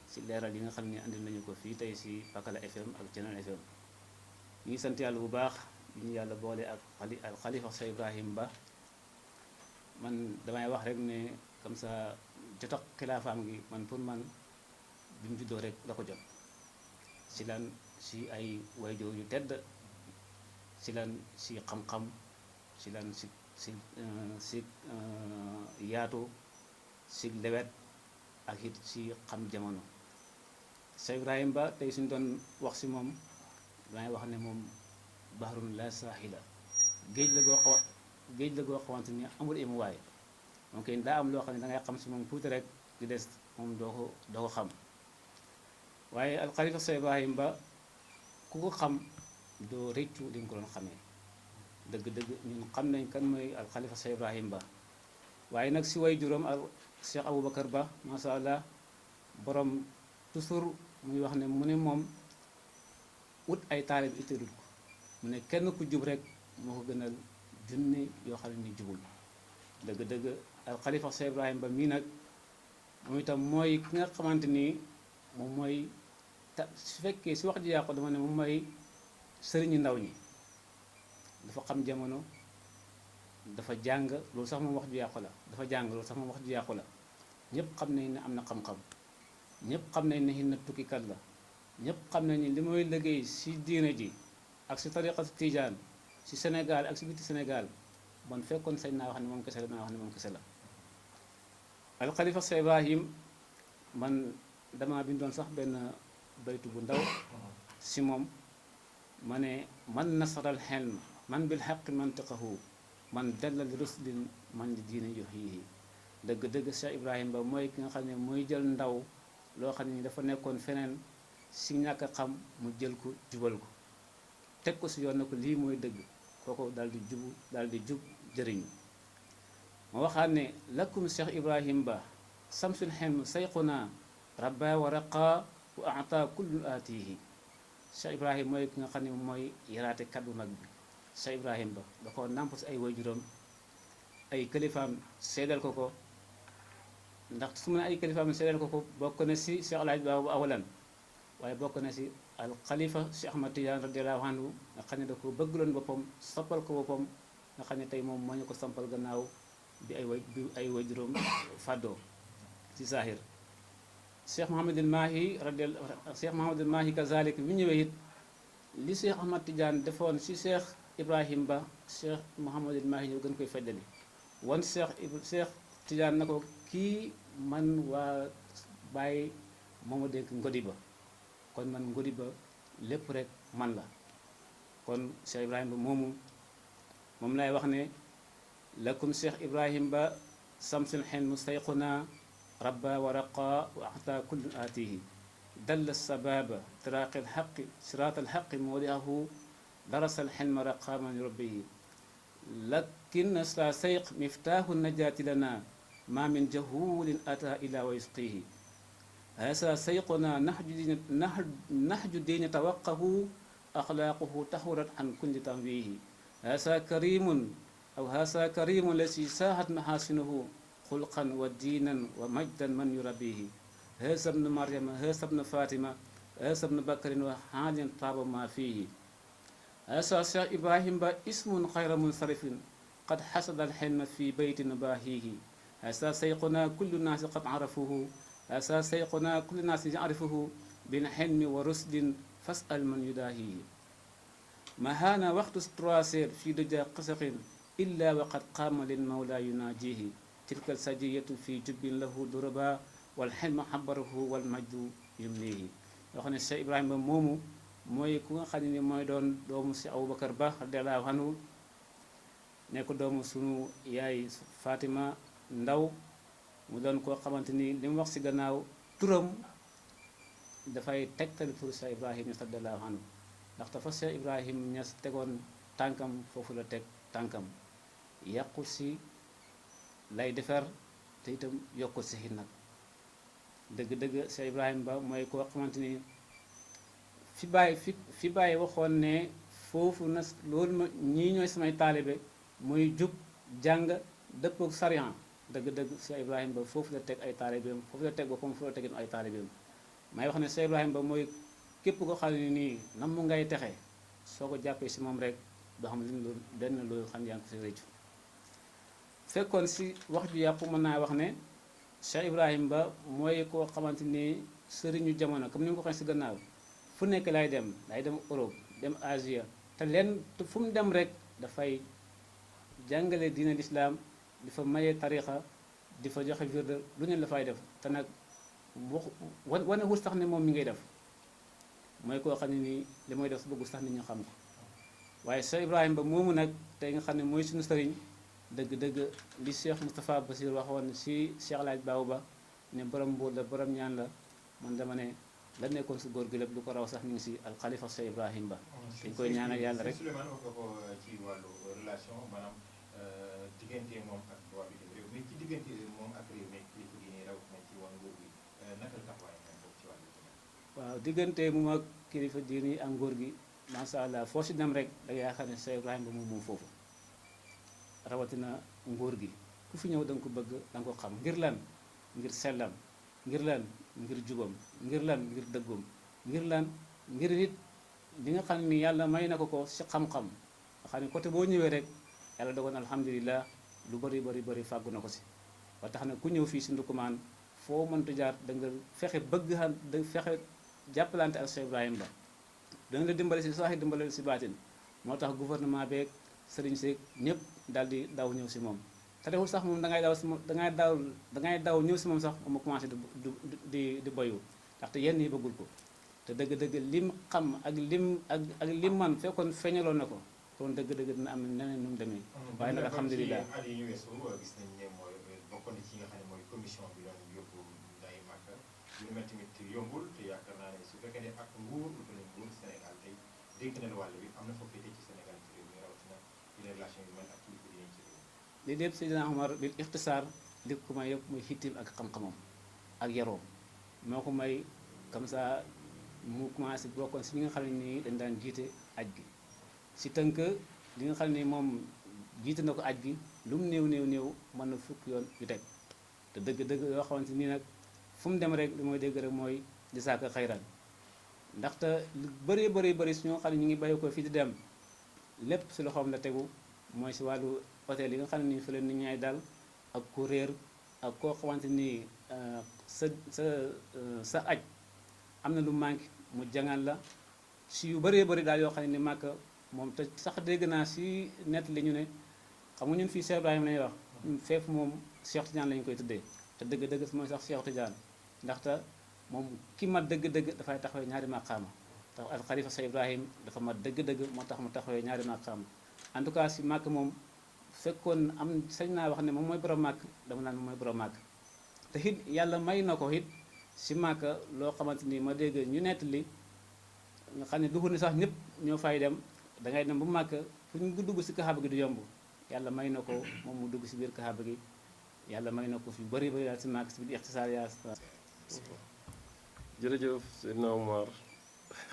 si leeral yi nga xam ne andil nañu ko fii tey si Pakala FM ak Thiénaba FM ñu ngi sant yàlla bu baax bi ñu yàlla boole ak xalifa Cheikh Ibrahim Ba man damay wax rek ne comme ça jot ak xilaafaam gi man pour man bi mu juddoo rek la ko jot si lan si ay wayjur yu tedd si lan si xam-xam si lan si yaatu si lewet ak it si xam jamono Cheikh Ibrahim Ba tey suñu doon wax si moom damay wax ne moom bahrun la saaxila géej la goo xamante ni amul emuwaay donc daa am loo xam ne da ngay xam si moom tuuti rek di des moom doo ko xam waaye alxalifa Cheikh Ibrahim Ba ku ko xam doo rëccu li nga ko doon xamee dëgg-dëgg ñun xam nañ kan mooy alxalifa Cheikh Ibrahim Ba waaye nag si way juróom al Cheikh Aboubacar Ba macha allah borom toujours muy wax ne mu ne moom ut ay taalib itteelut ko mu ne kenn ku jub rek moo ko gënal junne yoo xam ne ni jubul dëgg-dëgg alxalifa Cheikh Ibrahim Ba mii nag moom itam mooy ki nga xamante ni moom mooy su fekkee si wax ji yàqu dama ne moom mooy sëriñu ndaw ñi dafa xam jamono dafa jàng loolu sax moom wax ju yàqu la dafa jàng loolu sax moom wax ju yàqu la ñëpp xam nañ ne am na xam-xam ñëpp xam nañ ne xin na tukkikat la ñëpp xam nañ ni li mooy liggéey si diine ji ak si tariqatu tijaan si Sénégal ak si biti Sénégal bon fekkoon sañ naa wax ne moom kese la naa wax ne moom kese la alxalifa Cheikh Ibrahim man dama bindoon sax benn baytu bu ndaw si moom ma ne man nasaral xelm man bil xaqi mantiqahu man dalla li ruslin man li diine yuhyihi dëgg-dëgg Cheikh Ibrahim Ba mooy ki nga xam ne mooy jël ndaw loo xam ne dafa nekkoon feneen si ñàkk a xam mu jël ko jubal ko teg ko si yoon na ko lii mooy dëgg kooku daal di jubu daal di jub jëriñu ma waxaat ne lakum Cheikh Ibrahim Ba samsul xelm sayquna rabba wa raqa wa ata kullu aatihi Cheikh Ibrahim mooy ki nga xam ne mooy yaraate kat bu mag bi Cheikh Ibrahim Ba da ko nàmp si ay waajuram ay kilifaam seedal ko ko ndax su ma ne ay kilifaam seedal ko ko bokk na si Cheikh Alhaji Baabu awalan waaye bokk na si al xalifa Cheikh Ahmad Tidiane radiyallahu anhu nga xam ne da ko bëggloon boppam soppal ko boppam nga xam ne tey moom moo ñu ko sampal gannaaw bi ay waajuram fàddoo si zahir Cheikh Mouhamadul Mahi Cheikh Mouhamadul Mahi kazalik bi ñëwee it li Cheikh Ahmad Tidiane defoon si Cheikh Ibrahim Ba Cheikh Mouhamadul Mahi ñëw gën koy feddali wan Cheikh Tidiane na ko kii man waa Baye moo ma dénk ngodi ba kon man ngodi ba lépp rek man la kon Cheikh Ibrahim Ba moom lay wax ne lakum Cheikh Ibrahim Ba samsul xelm sayquna rabba wa raqa wa ata kullu aatihi dalla sababa tiraaqi alxaqi siraat alxaqi mawdiahu darasa alxelma raqa man rabbihi lakin sa sayq miftaahu najaati lana ma min jahulin ata ila wa yusqihi hasa sayquna nahju diine tawaqahu axlaaquhu taxurat an kulli tanwihi hasa karimun lasi saahat mahasinuhu xulqan wa diinan wa majdan man yurabbihi hasa bnu maryama hasa bnu fatima hasa bnu bakrin wa xaalin taaba ma fihi hasa Cheikh Ibrahim Ba ismun xayra munsarifin qad xasada alxelma fi beytin baahihi hasa sayquna kullu naasi qad arafuhu hasa sayquna kullu naasi yarifuhu bilxelmi wa rusdin fasal man yudaahihi mahaana waxtu 3 heures fi duja qasaqin illa waqad qaama lil mawla yunaajihi tilka sajiyatu fi jubbin lahu duraba wal xelma xabarahu wal majdu yumnihi yoo xam ne Cheikh Ibrahima Ba moomu mooy ku nga xam ne ni mooy doon doomu si Aboubacar Ba radiallahu anhu nekk doomu sunu yaay Fatima Ndaw mu doon koo xamante ni li mu wax si gannaaw turam dafay tegtal pour Cheikh Ibrahima Niass radiallahu anhu ndaxte fa Cheikh Ibrahima Niass tegoon tànkam foofu la teg tànkam yàqu si lay defar te itam yokkul si xit nag dëgg-dëgg Cheikh Ibrahima Ba mooy koo xamante ni fi bàyyi waxoon ne foofu na loolu ma ñii ñooy samay taalibe muy jub jàng dëppook sariyan dëgg-dëgg Cheikh Ibrahima Ba foofu la teg ay taalibeem foofu la teg boppam foofu la tegin ay taalibeem may wax ne Cheikh Ibrahima Ba mooy képp ko xam ne nii nam mu ngay texe soo ko jàppee si moom rek doo xam li loolu lenn loolu xam yaa ngi ko si rëccu fekkoon si wax ju yàpp mën naa wax ne Cheikh Ibrahima Ba mooy koo xamante ni sëriñu jamono comme ni nga ko waxee si gannaaw fu nekk lay dem Europe dem Asia te fu mu dem rek dafay jàngale diine lislaam di fa maye tarixa di fa joxe wirde lu ne la fay def te nag wane wut sax ne moom mi ngay def mooy koo xam ne nii li mooy def su bëggu sax nit ñu xam ko waaye Cheikh Ibrahima Ba moomu nag tey nga xam ne mooy suñu sëriñ dëgg-dëgg li Cheikh Moustapha Basir waxoon si Cheikh Alhaji Baabu Ba ne borom mbuur la borom ñaan la man dama ne la nekkoon si góor gi lépp lu ko raw sax ñu ngi si alxalifa Cheikh Ibrahima Ba dañ koy ñaanal yàlla rek. Souleymane wax nga ko ci wàllu relation maanaam diggante moom ak waa bitim réew mi ci diggante moom ak réew mi kilifa gi nii raw na ci wàllu nguur gi naka la taxawaay moom foofu ci wàllu waaw diggante moom ak kilifa diini ak nguur gi macha allah foo si dem rek da ngay yaakaar ne Cheikh Ibrahima Ba moom foofu rawatina nguur gi ku fi ñëw da nga ko bëgg da nga ko xam ngir lan ngir sellam ngir lan ngir jubam ngir lan ngir dëggum ngir lan ngir nit li nga xam ni yàlla may na ko si xam-xam nga xam ne côté boo ñëwee rek yàlla dogal na alhamdulilah lu bëri fàggu na ko si ba tax na ku ñëw fii si Ndoukoumane foo mënta jaar da nga fexe fexe jàppalante ak Cheikh Ibrahima Ba danga la dimbale si saaxi dimbale si baatin moo tax gouvernement beeg sëriñ seeg ñëpp daal di daw ñëw si moom te deful sax moom dangay daw ñëw si moom sax mu commencé di boyu ndaxte yenn yi bëggul ko te dëgg-dëgg lim xam ak lim man fekkoon feeñaloon na ko kon dëgg-dëgg dina am neneen nu mu demee waaye nag alhamdulilah at yi ñu weesu gis nañ ne mooy bokk na ci nga xam ne mooy commission bi doon yóbbu nday Màkka lu mel tamit yombul te yaakaar naa ne su fekkee ne ak nguur lu ko nguur Sénégal tey dégg na wàll bi am na foofu ci Sénégal ci réew mi rawatina ci relation yu mel ak kilifa yi ci réew mi li lépp Seydina Omar bil ixtisaar li ko may yëpp muy xittim ak xam-xamam ak yaroom moo ko may comme ça mu commencé bokkoon si ñi nga xam ne nii dañ daan jiite aj gi si tënk li nga xam ne moom jiite na ko aj gi lu mu néew mën na fukk yoon yu teg te dëgg-dëgg yoo xamante nii nag fu mu dem rek li mooy dégg rek mooy di saaka xayran ndaxte lu bëri su ñoo xam ne ñu ngi bàyyi ko fii di dem lépp si loxoom la tegu mooy si wàllu hôtel yi nga xam ne nii fi leen nit ñaay dal ak ku réer ak koo xamante nii sa aj am na lu manqué mu jangal la si yu bëri daal yoo xam ne ni Màkka moom te sax dégg naa si nett li ñu ne xam nga ñun fii Cheikh Ibrahima lañuy wax feef moom Cheikh Tidiane lañu koy tuddee te dëgg-dëgg mooy sax Cheikh Tidiane ndaxte moom ki mat dëgg-dëgg dafay taxawee ñaari maqaama tax al xalifa Cheikh Ibrahima dafa mat dëgg-dëgg moo tax mu taxawee ñaari maqaama en tout cas si Màkka moom fekkoon am sañ naa wax ne moom mooy borom Màkka dama naan moom mooy borom Màkka te it yàlla may na ko it si Màkka loo xamante ni ma dégg ñu nettali nga xam ne duxu ni sax ñëpp ñoo fay dem dangay dem bu Màkka fu ñu dugg si kaaba gi du yomb yàlla may na ko moom mu dugg si biir kaaba gi yàlla may na ko fi bëri daal si Màkka si biir ixtisaar yaa jërëjëf Seydina Omar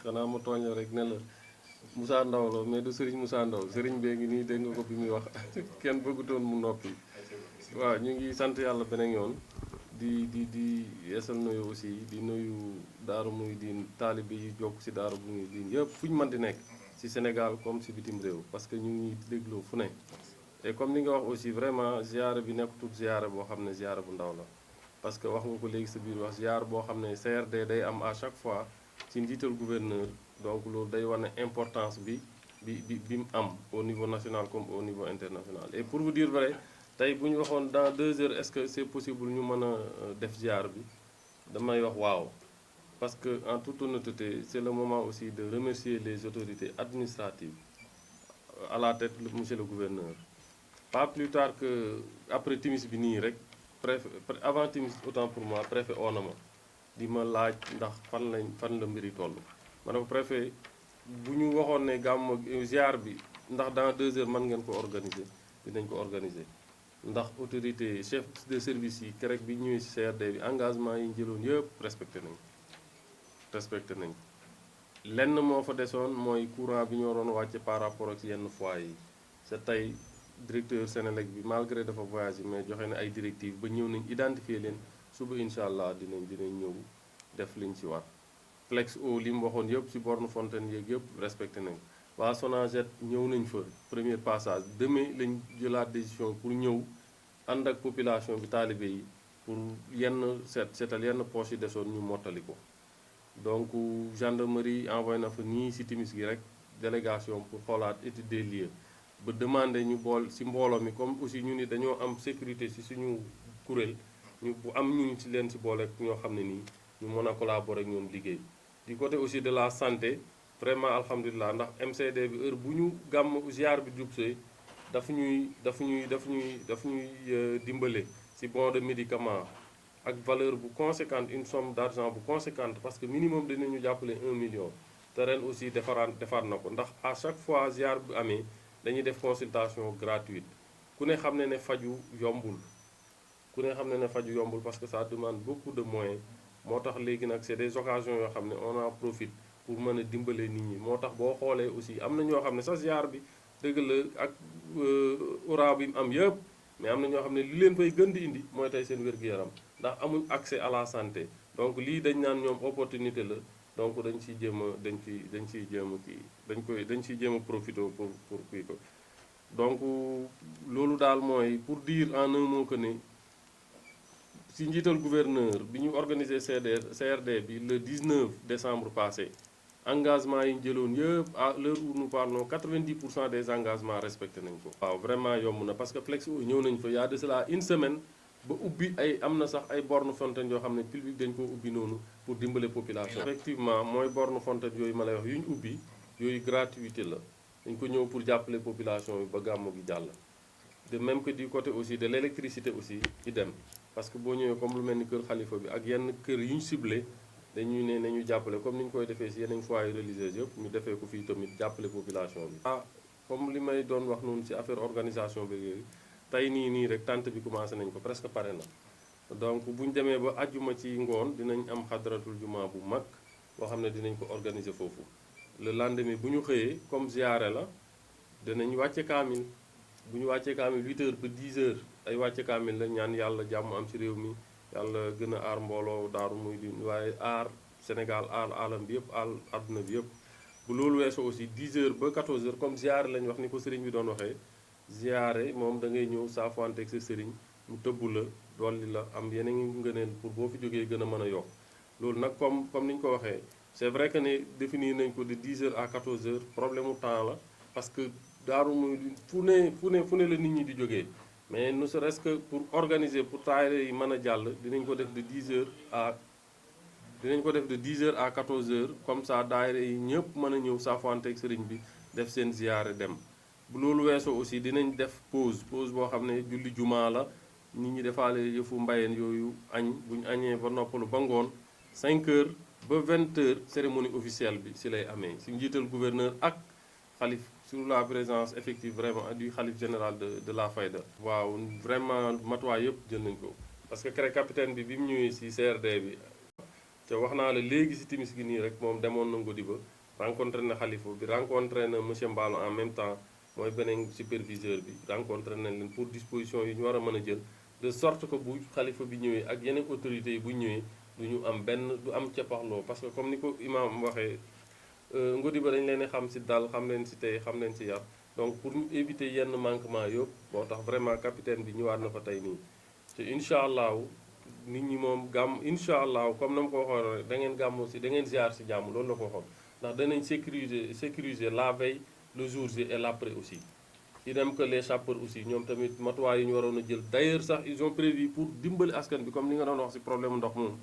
xanaa ma tooñ rek ne la Moussa Ndaw la mais du Serigne Moussa Ndaw Serigne bee ngi nii dégg nga ko bi muy wax kenn bëggutoon mu noppi waaw ñu ngi sant yàlla beneen yoon di yeesal nuyu aussi di nuyu Daaru Muhiddin taalibe yi jokk si Daaru Muhiddin yëpp fu ñu mën di nekk si Sénégal comme si bitim réew parce que ñu ngi dégloo fu ne et comme ni nga wax aussi vraiment ziara bi nekkutul ziara boo xam ne ziara bu ndaw la parce que wax nga ko léegi sa biir wax ziara boo xam ne CRD day am à chaque fois ci njiital gouverneur donc loolu day wane importance bi mu am au niveau national comme au niveau international et pour vous dire vrai tey bu ñu waxoon dans 2 heures est-ce que c'est possible ñu mën a def ziar bi damay wax waaw parce que en toute honnêteté c'est le moment aussi de remercier les autorités administratives à la tête monsieur le gouverneur pas plus tard que après timis bi nii rek préfet avant timis autant pour moi préfet oo na ma di ma laaj ndax fan la mbiri toll ma ne ko préfet bu ñu waxoon ne gàmm ziar bi ndax dans 2 heures mën ngeen ko organiser dinañ ko organiser ndax autorité chef de service yi keroog bi ñëwee ci CRD bi engagement yi ñu jëloon yëpp respecté nañ lenn moo fa desoon mooy courant bi ñu waroon wàcce par rapport ak yenn foyer yi c'est tey directeur Sénélec bi malgré dafa voyagé mais joxe na ay directives ba ñëw nañ identifier leen suba incha allah dinañ ñëw def liñ ci war flex eau li mu waxoon yëpp ci borne fontaine yeeg yëpp respecté nañ waa Sonaged ñëw nañ fa premier passage demain lañ jëlaat décision pour ñëw ànd ak population bi taalibe yi pour yenn seetal yenn poches yi desoon ñu mottali ko donc gendarmerie envoyé na fa nii ci timis gi rek délégation pour xoolaat étude des lieux ba demandé ñu bool ci mbooloo mi comme aussi ñu ni dañoo am sécurité ci suñu kuréel ñu bu am ñu ci leen ci boole ñoo xam ne nii ñu mën a collaborer ak ñoom liggéey du côté aussi de la santé vraiment alhamdulilah ndax MCD bi heure bu ñu gàmm ziar bi jubsee daf ñuy dimbale ci bon de médicament ak valeur bu conséquente une somme d'argent bu conséquente parce que minimum dinañu jàppale 1 million te ren aussi defaat na ko ndax à chaque fois ziar bu amee dañuy def consultation gratuite ku ne xam ne faju yombul parce que ça demande beaucoup de moyens moo tax léegi nag c'est des occasions yoo xam ne on en profite pour mën a dimbale nit ñi moo tax boo xoolee aussi am na ñoo xam ne sax ziar bi dëgg la ak aura bi mu am yëpp mais am na ñoo xam ne li leen fay gën di indi mooy tey seen wér-gu-yaram ndax amuñ accès à la santé donc lii dañ naan ñoom opportunité la donc dañ ciy jéem a dañ ciy jéem a kii dañ ciy jéem a profité pour kii ko donc loolu daal mooy pour dire en un mot que ne si njiital gouverneur bi ñu organisé CRD bi le 19 décembre passé engagement yi ñu jëloon yëpp à l'heure où nous parlons 90% des engagements respecté nañ ko. waaw vraiment yomb na parce que Flexo ñëw nañ fa y a de cela une semaine ba ubbi ay am na sax ay borne fontaine yoo xam ne public dañ koo ubbi noonu pour dimbale population. effectivement mooy borne fontaine yooyu ma lay wax yu ñu ubbi yooyu gratuité la dañ ko ñëw pour jàppale population bi ba gàmmu gi jàll. de même que du côté aussi de l' électricité aussi idem parce que boo ñëwee comme lu mel ni kër xalifa bi ak yenn kër yu ñu ciblé dañuy ne nañu jàppale comme ni ñu koy defee si yeneen foyer religieux yëpp ñu defee ko fii tamit jàppale population bi. comme li may doon wax noonu si affaire organisation bi yooyu tey nii rek tente bi commencé nañ ko presque pare na donc bu ñu demee ba ajjuma ci ngoon dinañ am xadratul juma bu mag boo xam ne dinañ ko organiser foofu le lendemain bu ñu xëyee comme ziare la dinañ wàcce kaamil. bu ñu wàccee kaamil 8 heures ba 10 heures ay wàcce kaamil la ñaan yàlla jàmm am ci réew mi yàlla gën a aar mbooloo daaru muy di waaye aar Sénégal aar alam bi yëpp aar adduna bi yëpp. bu loolu weesoo aussi 10 heures ba 14 heures comme ziare lañ wax ni ko sëriñ bi doon waxee ziare moom da ngay ñëw saafuwanteeg sa sëriñ mu tëbbu la dolli la am yeneen ngëneel pour boo fi jógee gën a mën a yokk. loolu nag comme ni ñu ko waxee c'est vrai que ne définir nañ ko de 10 heures à 14 heures problème mu temps la parce que. daaru muy fu ne la nit ñi di jógee mais ne serait-ce que pour organiser pour taayre yi mën a jàll dinañ ko def de 10 heures à 14 heures comme ça daayira yi ñëpp mën a ñëw saafuwante ak sëriñ bi def seen ziyaare dem. bu loolu weesoo aussi dinañ def pause boo xam ne julli jumaa la nit ñi defaale yëfu mbayeen yooyu añ bu ñu añee ba noppalu ba ngoon 5 heures ba 20 heures cérémonie officielle bi si lay amee si njiital gouverneur ak xalif sur la présence effective vraiment du xalif général de la Fayda. waaw vraiment matuwaay yëpp jël nañ ko parce que capitaine bi mu ñëwee si CRD bi te wax naa la léegi si timis gi nii rek moom demoon na Ngodiba rencontré na xalifa bi rencontré na monsieur Mballo en même temps mooy beneen superviseur bi rencontré nañ leen pour disposition yi ñu war a mën a jël de sorte que bu xalifa bi ñëwee ak yeneen autorités yi bu ñëwee du am cappaxloo parce que comme ni ko imam waxee Ngodiba dañ leen xam si dal xam leen si tey xam leen si yar donc pour ñu éviter yenn manquement yëpp boo tax vraiment capitaine bi ñëwaat na fa tey nii te incha allahu nit ñi moom gàmm incha allahu comme na ma ko waxoon rek da ngeen gàmmu si da ngeen ziar si jàmm loolu la ko waxoon ndax danañ sécuriser la veille le jour J et l'après aussi idem que les sapeurs aussi ñoom tamit matuwaay yi ñu waroon a jël d'ailleurs sax ils ont prévu pour dimbali askan bi comme ni nga doon wax si problème ndox moom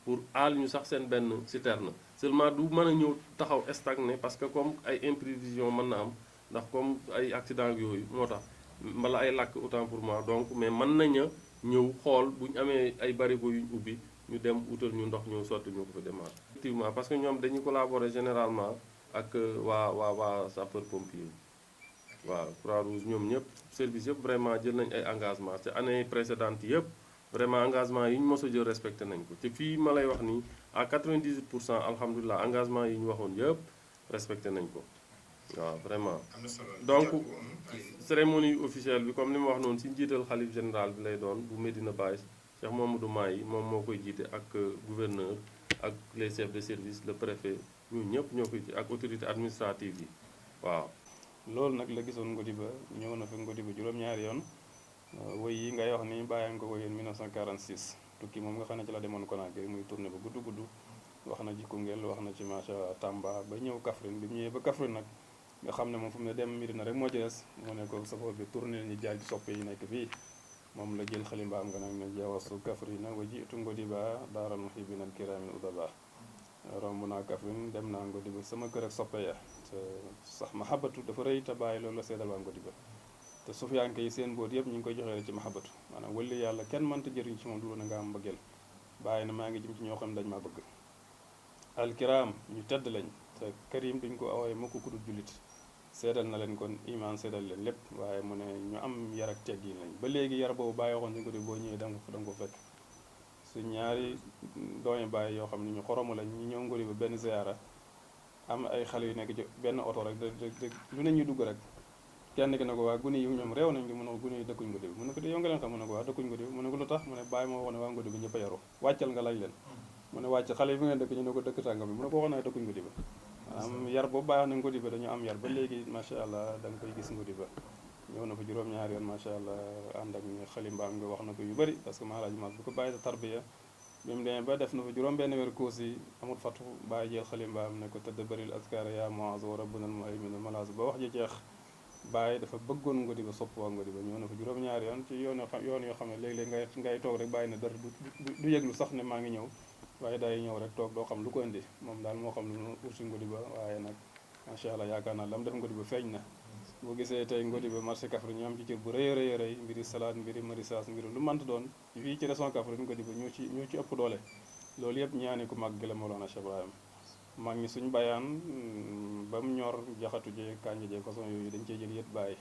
pour aal ñu sax seen benn citerne seulement du mën a ñëw taxaw stagné parce que comme ay imprévision mën na am ndax comme ay accident yooyu moo tax mbala ay lakk autant pour moi donc mais mën nañ a ñëw xool bu ñu amee ay barigo yu ñu ubbi ñu dem utal ñu ndox ñëw sotti ñu ko fa démarrer. effectivement parce que ñoom dañuy collaborer généralement ak waa sapeur pompier waaw Croix-Rouge ñoom ñëpp service yëpp vraiment jël nañ ay engagement te année précédente yëpp vraiment engagement yi ñu mos a jël respecté nañ ko te fii ma lay wax nii à 98% alhamdulilah engagement yi ñu waxoon yëpp respecté nañ ko waaw vraiment. donc cérémonie officielle bi comme ni ma wax noonu si njiital xalif général bi lay doon bu Medina Baye Cheikh Mamadou Mahi moom moo koy jiite ak gouverneur ak les chefs de service le préfet ñun ñëpp ñoo koy ak autorité administrative yi waaw. loolu nag la gisoon Ngodiba ñëw na fa Ngodiba juróom-ñaari yoon woy yi ngay wax ni bàyyi nga ko woyoon 1946 tukki moom nga xam ne ci la demoon Conakry muy tournée ba gudd wax na ci Koungheul wax na ci macha Tamba ba ñëw Kaffrine bi mu ñëwee ba Kaffrine nag nga xam ne moom fu mu ne dem Medina rek moo ci des moo ne ko safar bi tournée ñu jaay ci soppe yi nekk fii moom la jël xalimbaam nga nag ne jawasu Kaffrine wa jiitu Ngodiba daaral muhibbina al-kiraamin udaba romb naa Kaffrine dem naa Ngodiba sama kër ak soppe ya sax mahabatu dafa rëy te bàyyi loolu la seedal waa Ngodiba te sufiyanke yi seen boot yëpp ñu ngi koy joxee ci mahabatu maanaam wëlli yàlla kenn mënta jëriñ ci moom du na nga am mbëggeel bàyyi na maa ngi jëm ci ñoo xam ne dañ maa bëgg alkiram ñu tedd lañ te karim duñ ko awooye moo ko kudul jullit seedal na leen kon iman seedal leen lépp waaye mu ne ñu am yar ak teggin lañ ba léegi yar boobu bàyyi waxoon ci Ngodiba boo ñëwee da nga ko fekk su ñaari doomi bàyyi yoo xam ne ñu xoromu lañ ñu ñëw Ngodiba benn ziyaara am ay xale yu nekk ci benn oto rek lu ne ñu dugg rek kenn ki ne ko waa gune yi ñoom réew nañ di mu ne ko gune yi dëkkuñ Ngodiba mu ne ko de yow nga leen xam mu ne ko waa dëkkuñ Ngodiba mu ne ko lu tax mu ne bàyyi ma waxoon ne waa Ngodiba ñëpp a yaru wàccal nga laaj leen mu ne wàcc xale yi fi ngeen dëkk ñu ne ko dëkk sàngam bi mu ne ko waxoon naa dëkkuñ Ngodiba maanaam yar boobu baax na Ngodiba dañu am yar ba léegi macha allah da nga koy gis Ngodiba ñëw na fa juróom-ñaari yoon macha allah ànd ak ñu xalimbaam nga wax na ko yu bëri parce que Maalaji Maas bu ko bàyyi sa tarbiya bi mu demee ba def na fa juróom-benn weer koos yi amul fatu bàyyi jël xalimbaam ne ko tëdd bëril askar ya Muaz wa rabbuna al muhaymin al malaas ba wax ji jeex bàyyi dafa bëggoon Ngodiba sopp waa Ngodiba ñëw na fa juróom-ñaari yoon ci yoon yoo xam ne léeg-léeg ngay toog rek bàyyi ne dara du yëglu sax ne maa ngi ñëw waaye day ñëw rek toog doo xam lu ko indi moom daal moo xam lu mu ursi Ngodiba waaye nag macha allah yaakaar naa la mu def Ngodiba feeñ na boo gisee tey Ngodiba marché Kaffrine ñu am ci cër bu rëy a rëy mbiri salade mbiri maraîchage mbiri lu mënta doon fii ci région Kaffrine Ngodiba ñoo ci ëpp doole loolu yëpp ñaani ko màgg la Mawlana Cheikh Ibrahim mag ñi suñ bayaan ba mu ñor jaxatu ji kànja ji façon yooyu dañ cey jël yët bàyyi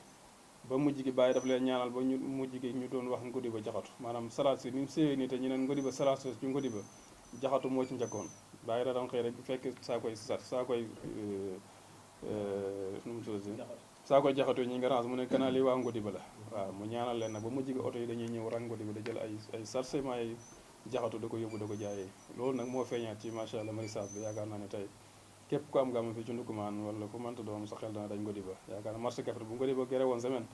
ba mujj gi bàyyi daf leen ñaanal ba ñu mujj gi ñu doon wax Ngodiba jaxatu maanaam salade si ni mu séwee nii te ñu neen Ngodiba salade si ci Ngodiba jaxatu moo ci njëkkoon bàyyi da daan xëy rek fekk saa koy nu mu tuddati saa koy jaxatu ñi nga range mu ne kanaa li waa Ngodiba la waaw mu ñaanal leen nag ba mujj gi oto yi dañuy ñëw rang Ngodiba da jël ay sarcement yi jaxatu da ko yóbbu da ko jaayee loolu nag moo feeñaat ci macha allah maraîchage bi yaakaar naa ne tey képp ku am gàmm fii ci Ndoukoumane wala fu mënta doon sa xel dana dañ Ngodiba yaakaar naa marché Kaffrine bu Ngodiba gere woon semaine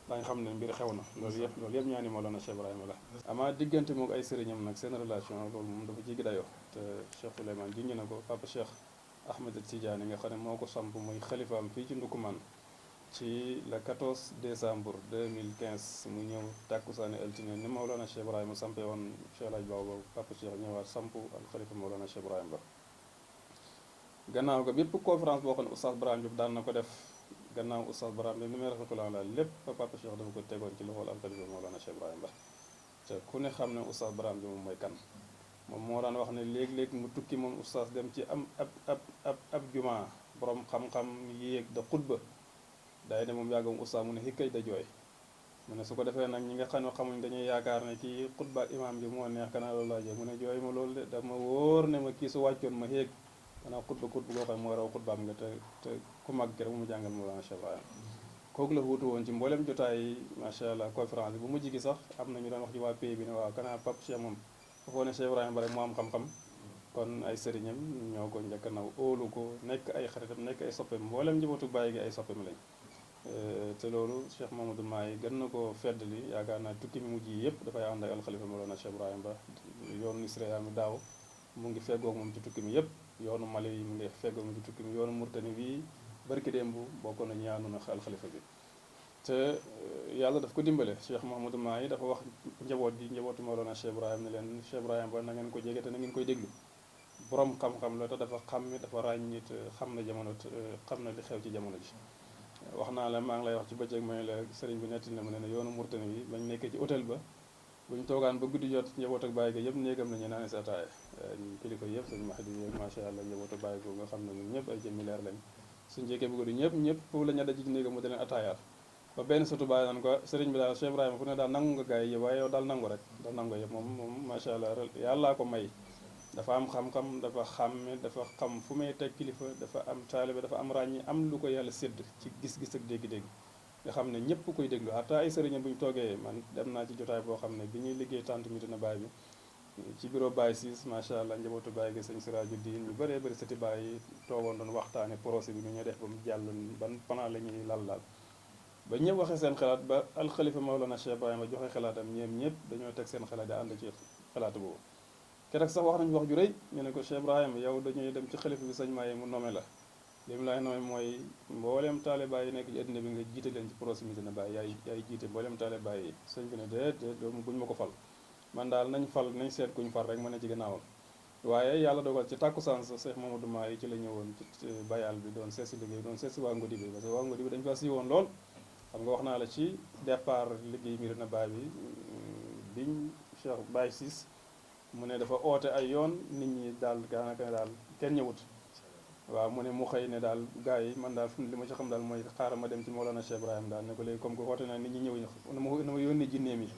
daañu xam ne mbir xew na loolu yëpp ñaani Mawlana Cheikh Ibrahima la amaa diggante moom ay sëriñam nag seen relation loolu moom dafa jéggi dayoo te Cheikh Souleymane junj na ko Papa Cheikh Ahmed Tidiane nga xam ne moo ko samp muy xalifaam fii ci Ndoukoumane ci le 14 décembre 2015 mu ñëw tàkkusaani altine ni Mawlana Cheikh Ibrahima sampe woon Cheikh Laaj Baba Papa Cheikh ñëwaat samp al xalifa Mawlana Cheikh Ibrahima ba gannaaw ga bépp conférence boo xam ne Oustaz Brahim Diop daan na ko def gannaaw Oustaz Brahim Diop ni may rahmatullah la lépp Papa Cheikh dafa ko tegoon ci loxol al xalifa Mawlana Cheikh Ibrahima ba te ku ne xam ne Oustaz Brahim Diop moom mooy kan moom moo daan wax ne léeg-léeg mu tukki moom Oustaz dem ci am ab juma borom xam-xam yéeg da xutba day ne moom yàggam Oustaz mu ne xikkay da jooy mu ne su ko defee nag ñi nga xam ne xamuñ dañuy yaakaar ne kii xutba imaam bi moo neex kanaa loolu laajee mu ne jooy ma loolu de daf ma wóor ne ma kii su wàccoon ma xéeg danaa xutba goo xam ne moo raw xutbaam nga te ku mag ki rek mu jàngal Mawlana Cheikh Ibrahima kooku la wuutu woon ci mboolem jotaay yi macha allah conférence bi bu mujj gi sax am na ñu doon wax ci waa pays bi ne waaw kanaa Pape Cheikh moom foo ne Cheikh Ibrahima ba rek moo am xam-xam kon ay sëriñam ñoo ko njëkk a naw óolu ko nekk ay xaritam nekk ay soppeem mboolem njabootu bàyyi gi ay soppeem lañ te loolu Cheikh Mamadou Maay gën na ko feddali yaakaar naa tukki mi mujj yi yëpp dafay ànd ak alxalifa Mawlana Cheikh Ibrahima ba yoonu Israël mi daaw mu ngi feggoog moom ci tukki mi yëpp yoonu Mali yi mu ngi feggoog moom ci tukki mi yoonu Murtani bii barki démb bokkoon na ñaanu na alxalifa bi te yàlla daf ko dimbale Cheikh Mamadou Maay dafa wax njaboot gi njabootu Mawlana Cheikh Ibrahima ne leen Cheikh Ibrahima ba na ngeen ko jege te na ngeen koy déglu borom xam-xam la te dafa xam ni dafa ràññi te xam na jamono xam na li xew ci jamono ji wax naa la maa ngi lay wax ci bëccëg ma ne la sëriñ bi nettali na ma ne yoonu Murtani bi bañ nekkee ci hôtel ba buñ toogaan ba guddi jot njaboot ak bàyyi ga yëpp néegam nañu naan si ataaya kilifa yëpp sëñ Mahdi yeeg macha allah njaboot ak bàyyi ko nga xam ne ñun ñëpp ay jëmmi leer lañ suñ jekkee bu guddi ñëpp foofu la ñu daj ci néegam mu da leen ataayaal ba benn satu bàyyi naan ko sëriñ bi daal Cheikh Ibrahima fu ne daal nangu nga gars yi yëpp waaye yow daal nangu rek daal nangu yëpp moom macha allah yàllaa ko may dafa am xam-xam dafa xàmme dafa xam fu may teg kilifa dafa am taalibe dafa am ràññi am lu ko yàlla sédd ci gis-gis ak dégg-dégg nga xam ne ñëpp koy déglu hatta ay sëriñam bu ñu toogee man dem naa ci jotaay boo xam ne bi ñuy liggéey tant Medina Baye bi ci bureau Baye Ciss macha allah njabootu Baye gi sëñ Siraju Diin ñu bëree bëri sati Baye yi toogoon doon waxtaane procès bi nu ñuy def ba mu jàll ban plan la ñuy lal ba ñëpp waxee seen xalaat ba alxalifa Mawlana Cheikh Ibrahima joxe xalaatam ñëpp dañoo teg seen xalaat di ànd ci xalaat boobu keroog sax wax nañu wax ju rëy ñu ne ko Cheikh Ibrahima yow dañuy dem ci xalifa bi sëñ Maye mu nome la li mu lay nome mooy mbooleem taaliba yi nekk ci adduna bi nga jiite leen ci proximité na Baye yaay jiite mbooleem taaliba yi sëñ bi ne déet buñu ma ko fal man daal nañ seet kuñ fal rek ma ne ci gannaawam waaye yàlla dogal ci tàkkusaan sa Cheikh Mamadou Maye ci la ñëwoon ci bayal bi doon seet si liggéey doon seet si waa Ngodi bi parce que waa Ngodi bi dañu fa siiwoon lool xam nga wax naa la ci départ liggéey Medina Baye bi biñ Cheikh Baye Ciss mu ne dafa oote ay yoon nit ñi daal daanaka daal kenn ñëwut waaw mu ne mu xëy ne daal gars yi man daal li ma ci xam daal mooy xaaral ma dem ci Mawlana Cheikh Ibrahima daal ne ko léegi comme que oote na nit ñi ñëw na ma yónni jinneem yi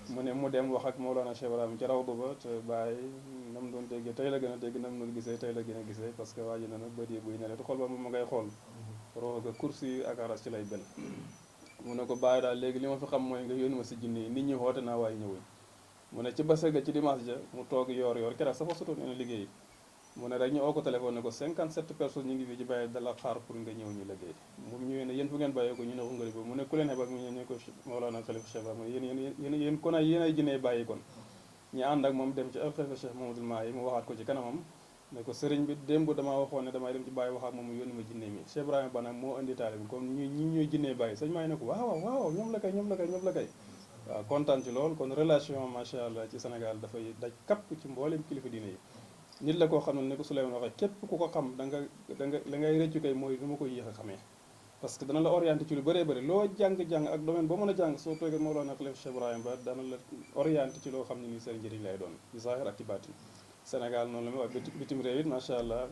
mu ne mu dem wax ak Mawlana Cheikh Ibrahima ci rawdu ba te bàyyi na mu doon déggee tey la gën a dégg na mu doon gisee tey la gën a gisee parce que waa ji na na bët yi buy ne te xool ba ma ngay xool rooga kursi ak aras ci lay bel mu ne ko bàyyi daal léegi li ma fi xam mooy nga yónni ma si jinne yi nit ñi woote naa waaye ñëwuñ mu ne ci base ga ci dimanche ja mu toog yoor keroog sa fa sutoon nee na liggéey mu ne rek ñu oo ko téléphone ne ko 57 personnes ñu ngi fii ci bàyyi dala xaar pour nga ñëw ñu liggéey mu ñëwee ne yéen fu ngeen bàyyee ko ñu ne ko ngari ba mu ne ku leen xebak mu ne ko Mawlana Khalifa Cheikh Ba mu ne yéen kon ay yéen ay jinee bàyyi kon ñu ànd ak moom dem ci Khalifa Cheikh Mamadou Mahi mu waxaat ko ci kanamam ne ko sëriñ bi démb damaa waxoon ne damay dem ci bàyyi wax ak moom mu yónni ma jinne mi Cheikh Ibrahima Ba nag moo indi taalibe bi comme ñi ñooy jinnee bàyyi sëñ Mahi ne ko waaw ñoom la kay waaw kontaan ci lool kon relation macha allah ci Sénégal dafay daj kapp ci mboolem kilifa diine yi nit la koo xam ne ko Souleymane waxee képp ku ko xam da nga la ngay rëccu kay mooy nu ma koy yéex a xamee parce que dana la orienté ci lu bëree bëri loo jàng-jàng ak domaine boo mën a jàng soo toogee Mawlana Khalifa Cheikh Ibrahima Ba dana la orienté ci loo xam ne nii seen njëriñ lay doon ci zahir ak ci baatin Sénégal noonu la muy wax bitim réew it macha allah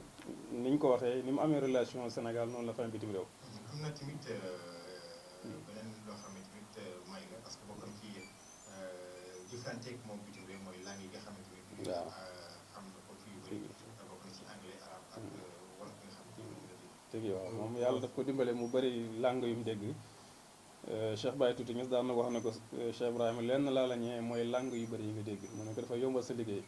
ni ñu ko waxee ni mu amee relation Sénégal noonu la fa bitim réew. am na tamit beneen loo xam ne tamit may la parce que bokk na ci jëflanteeg moom bitim réew mooy langue yi nga xamante ni. waaw am na ko fi yu bëri bokk na ci anglais arabe ak wolof bi nga xam ne moom la dégg. dëgg waaw moom yàlla daf ko dimbale mu bëri langue yu mu dégg Cheikh Baye Tuuti Ñas daan na wax ne ko Cheikh Ibrahima lenn laa la ñëwee mooy langue yu bëri yi nga dégg mu ne ko dafa yombal sa liggéey